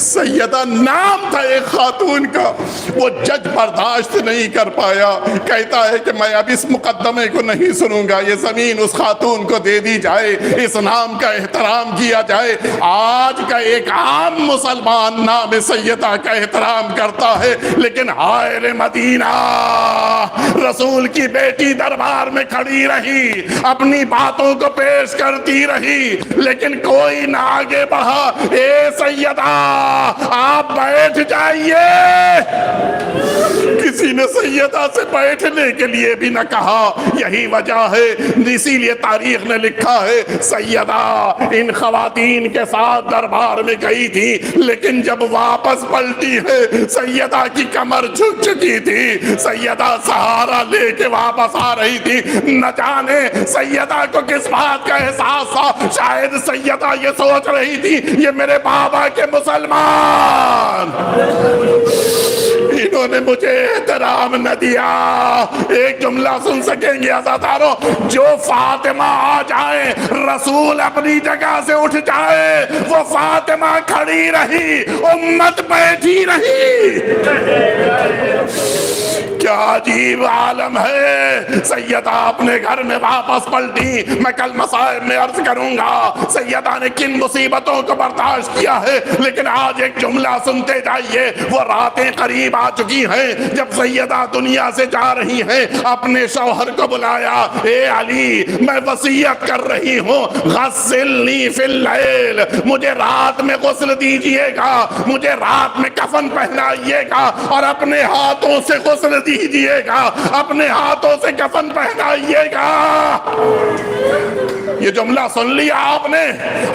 سیدہ نام تھا ایک خاتون کا، وہ جج برداشت نہیں کر پایا، کہتا ہے کہ میں اب اس مقدمے کو نہیں سنوں گا، یہ زمین اس خاتون کو دے دی جائے، اس نام کا احترام کیا جائے۔ آج کا ایک عام مسلمان نام سیدہ کا احترام کرتا ہے، لیکن حائر مدینہ رسول کی بیٹی دربار میں کھڑی رہی، اپنی باتوں کو پیش کرتی رہی، لیکن کوئی نہ آگے بڑھا۔ اے سیدہ آپ بیٹھ جائیے، کسی نے سیدہ سے بیٹھنے کے لیے بھی نہ کہا۔ یہی وجہ ہے، اسی لیے تاریخ نے لکھا ہے سیدہ ان خواتین کے ساتھ دربار میں گئی تھی، لیکن جب واپس پلٹی ہے سیدہ کی کمر جھک چکی تھی، سیدہ سہارا لے کے واپس آ رہی تھی۔ نہ جانے سیدہ کو کس بات کا احساس تھا، شاید سیدہ یہ سوچ رہی تھی یہ میرے بابا کے مسلمان، انہوں نے مجھے احترام نہ دیا۔ ایک جملہ سن سکیں گے عزادارو، جو فاطمہ آ جائے رسول اپنی جگہ سے اٹھ جائے، وہ فاطمہ کھڑی رہی، امت بیٹھی رہی۔ کیا عجیب عالم ہے۔ سیدہ اپنے گھر میں واپس پلٹی۔ میں کل مسائل میں عرض کروں گا سیدہ نے کن مصیبتوں کو برداشت کیا ہے، لیکن آج ایک جملہ سنتے جائیے۔ وہ راتیں قریب آ چکی ہیں جب سیدہ دنیا سے جا رہی ہیں، اپنے شوہر کو بلایا، اے علی میں وصیت کر رہی ہوں، غسلنی فی اللیل، مجھے رات میں غسل دیجئے گا، مجھے رات میں کفن پہنائیے گا اور اپنے ہاتھوں سے غسل دیجئے گا، اپنے ہاتھوں سے کفن پہنائیے گا۔ یہ جملہ سن لیا آپ نے؟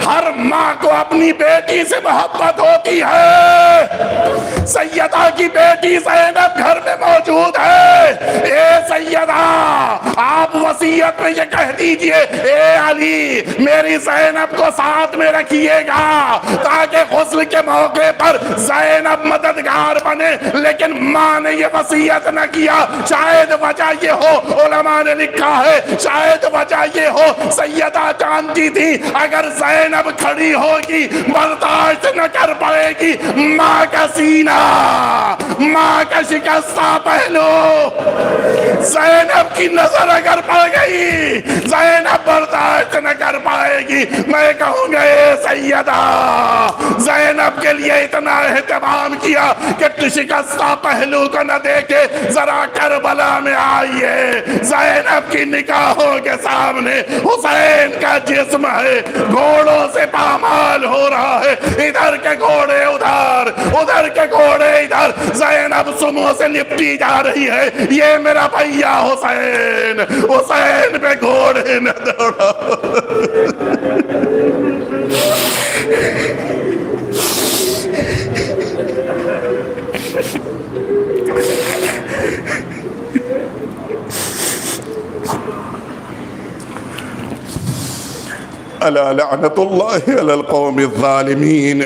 ہر ماں کو اپنی بیٹی سے محبت ہوتی ہے۔ سیدہ کی بیٹی زینب گھر میں موجود ہے۔ اے سیدہ آپ وصیت میں یہ کہہ دیجئے، اے علی میری زینب کو ساتھ میں رکھیے گا تاکہ غسل کے موقع پر زینب مددگار بنے۔ لیکن ماں نے یہ وصیت نہ کیا، شاید وجہ یہ ہو، علماء نے لکھا ہے شاید وجہ یہ ہو سیدہ جانتی تھی اگر زینب کھڑی ہوگی برداشت نہ کر پائے گی ماں کا سینہ، ماں کا شکستہ پہلو، زینب کی نظر اگر پڑ گئی زینب برداشت نہ کر پائے گی۔ میں کہوں گا اے سیدہ زینب کے لیے اتنا اہتمام کیا کہ شکستہ پہلو کو نہ دیکھے، ذرا کربلا میں آئیے، زینب کی نگاہوں کے سامنے حسین کا جسم ہے، گھوڑوں سے پامال ہو رہا ہے، ادھر کے گھوڑے ادھر، ادھر کے گھوڑے ادھر، زینب سموں سے لپٹی جا رہی ہے۔ یہ میرا بھیا حسین، حسین پہ گھوڑے نہ دوڑا۔ ألا لعنة الله على القوم الظالمين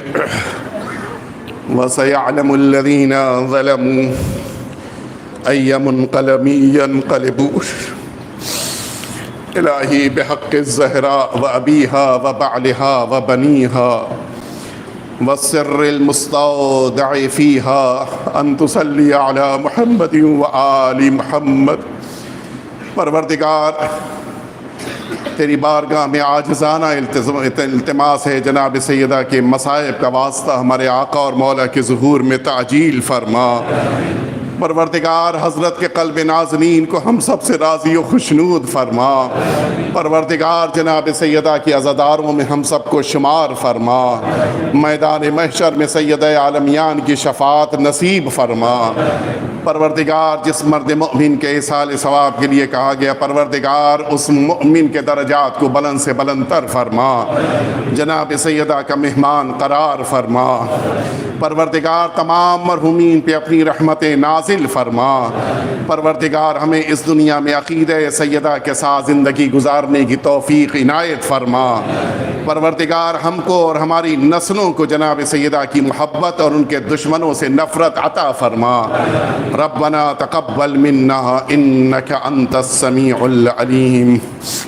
وسيعلم الذين ظلموا أي منقلب ينقلبون۔ إلهي بحق الزهراء وأبيها وبعلها وبنيها والسر المستودع فيها أن تصلي على محمد وآل محمد۔ پروردگار تیری بارگاہ میں عاجزانہ التماس ہے جناب سیدہ کے مصائب کا واسطہ ہمارے آقا اور مولا کے ظہور میں تعجیل فرما۔ پروردگار حضرت کے قلب نازنین کو ہم سب سے راضی و خوشنود فرما۔ پروردگار جناب سیدہ کی عزاداروں میں ہم سب کو شمار فرما۔ میدان محشر میں سیدہ عالمیان کی شفاعت نصیب فرما۔ پروردگار جس مرد مؤمن کے ایصال ثواب کے لیے کہا گیا، پروردگار اس مؤمن کے درجات کو بلند سے بلند تر فرما، جناب سیدہ کا مہمان قرار فرما۔ پروردگار تمام مرحومین پہ اپنی رحمتیں نازل فرما۔ پروردگار ہمیں اس دنیا میں عقیدہ سیدہ کے ساتھ زندگی گزارنے کی توفیق عنایت فرما۔ پروردگار ہم کو اور ہماری نسلوں کو جناب سیدہ کی محبت اور ان کے دشمنوں سے نفرت عطا فرما۔ ربنا تقبل منا انک انت السمیع العلیم۔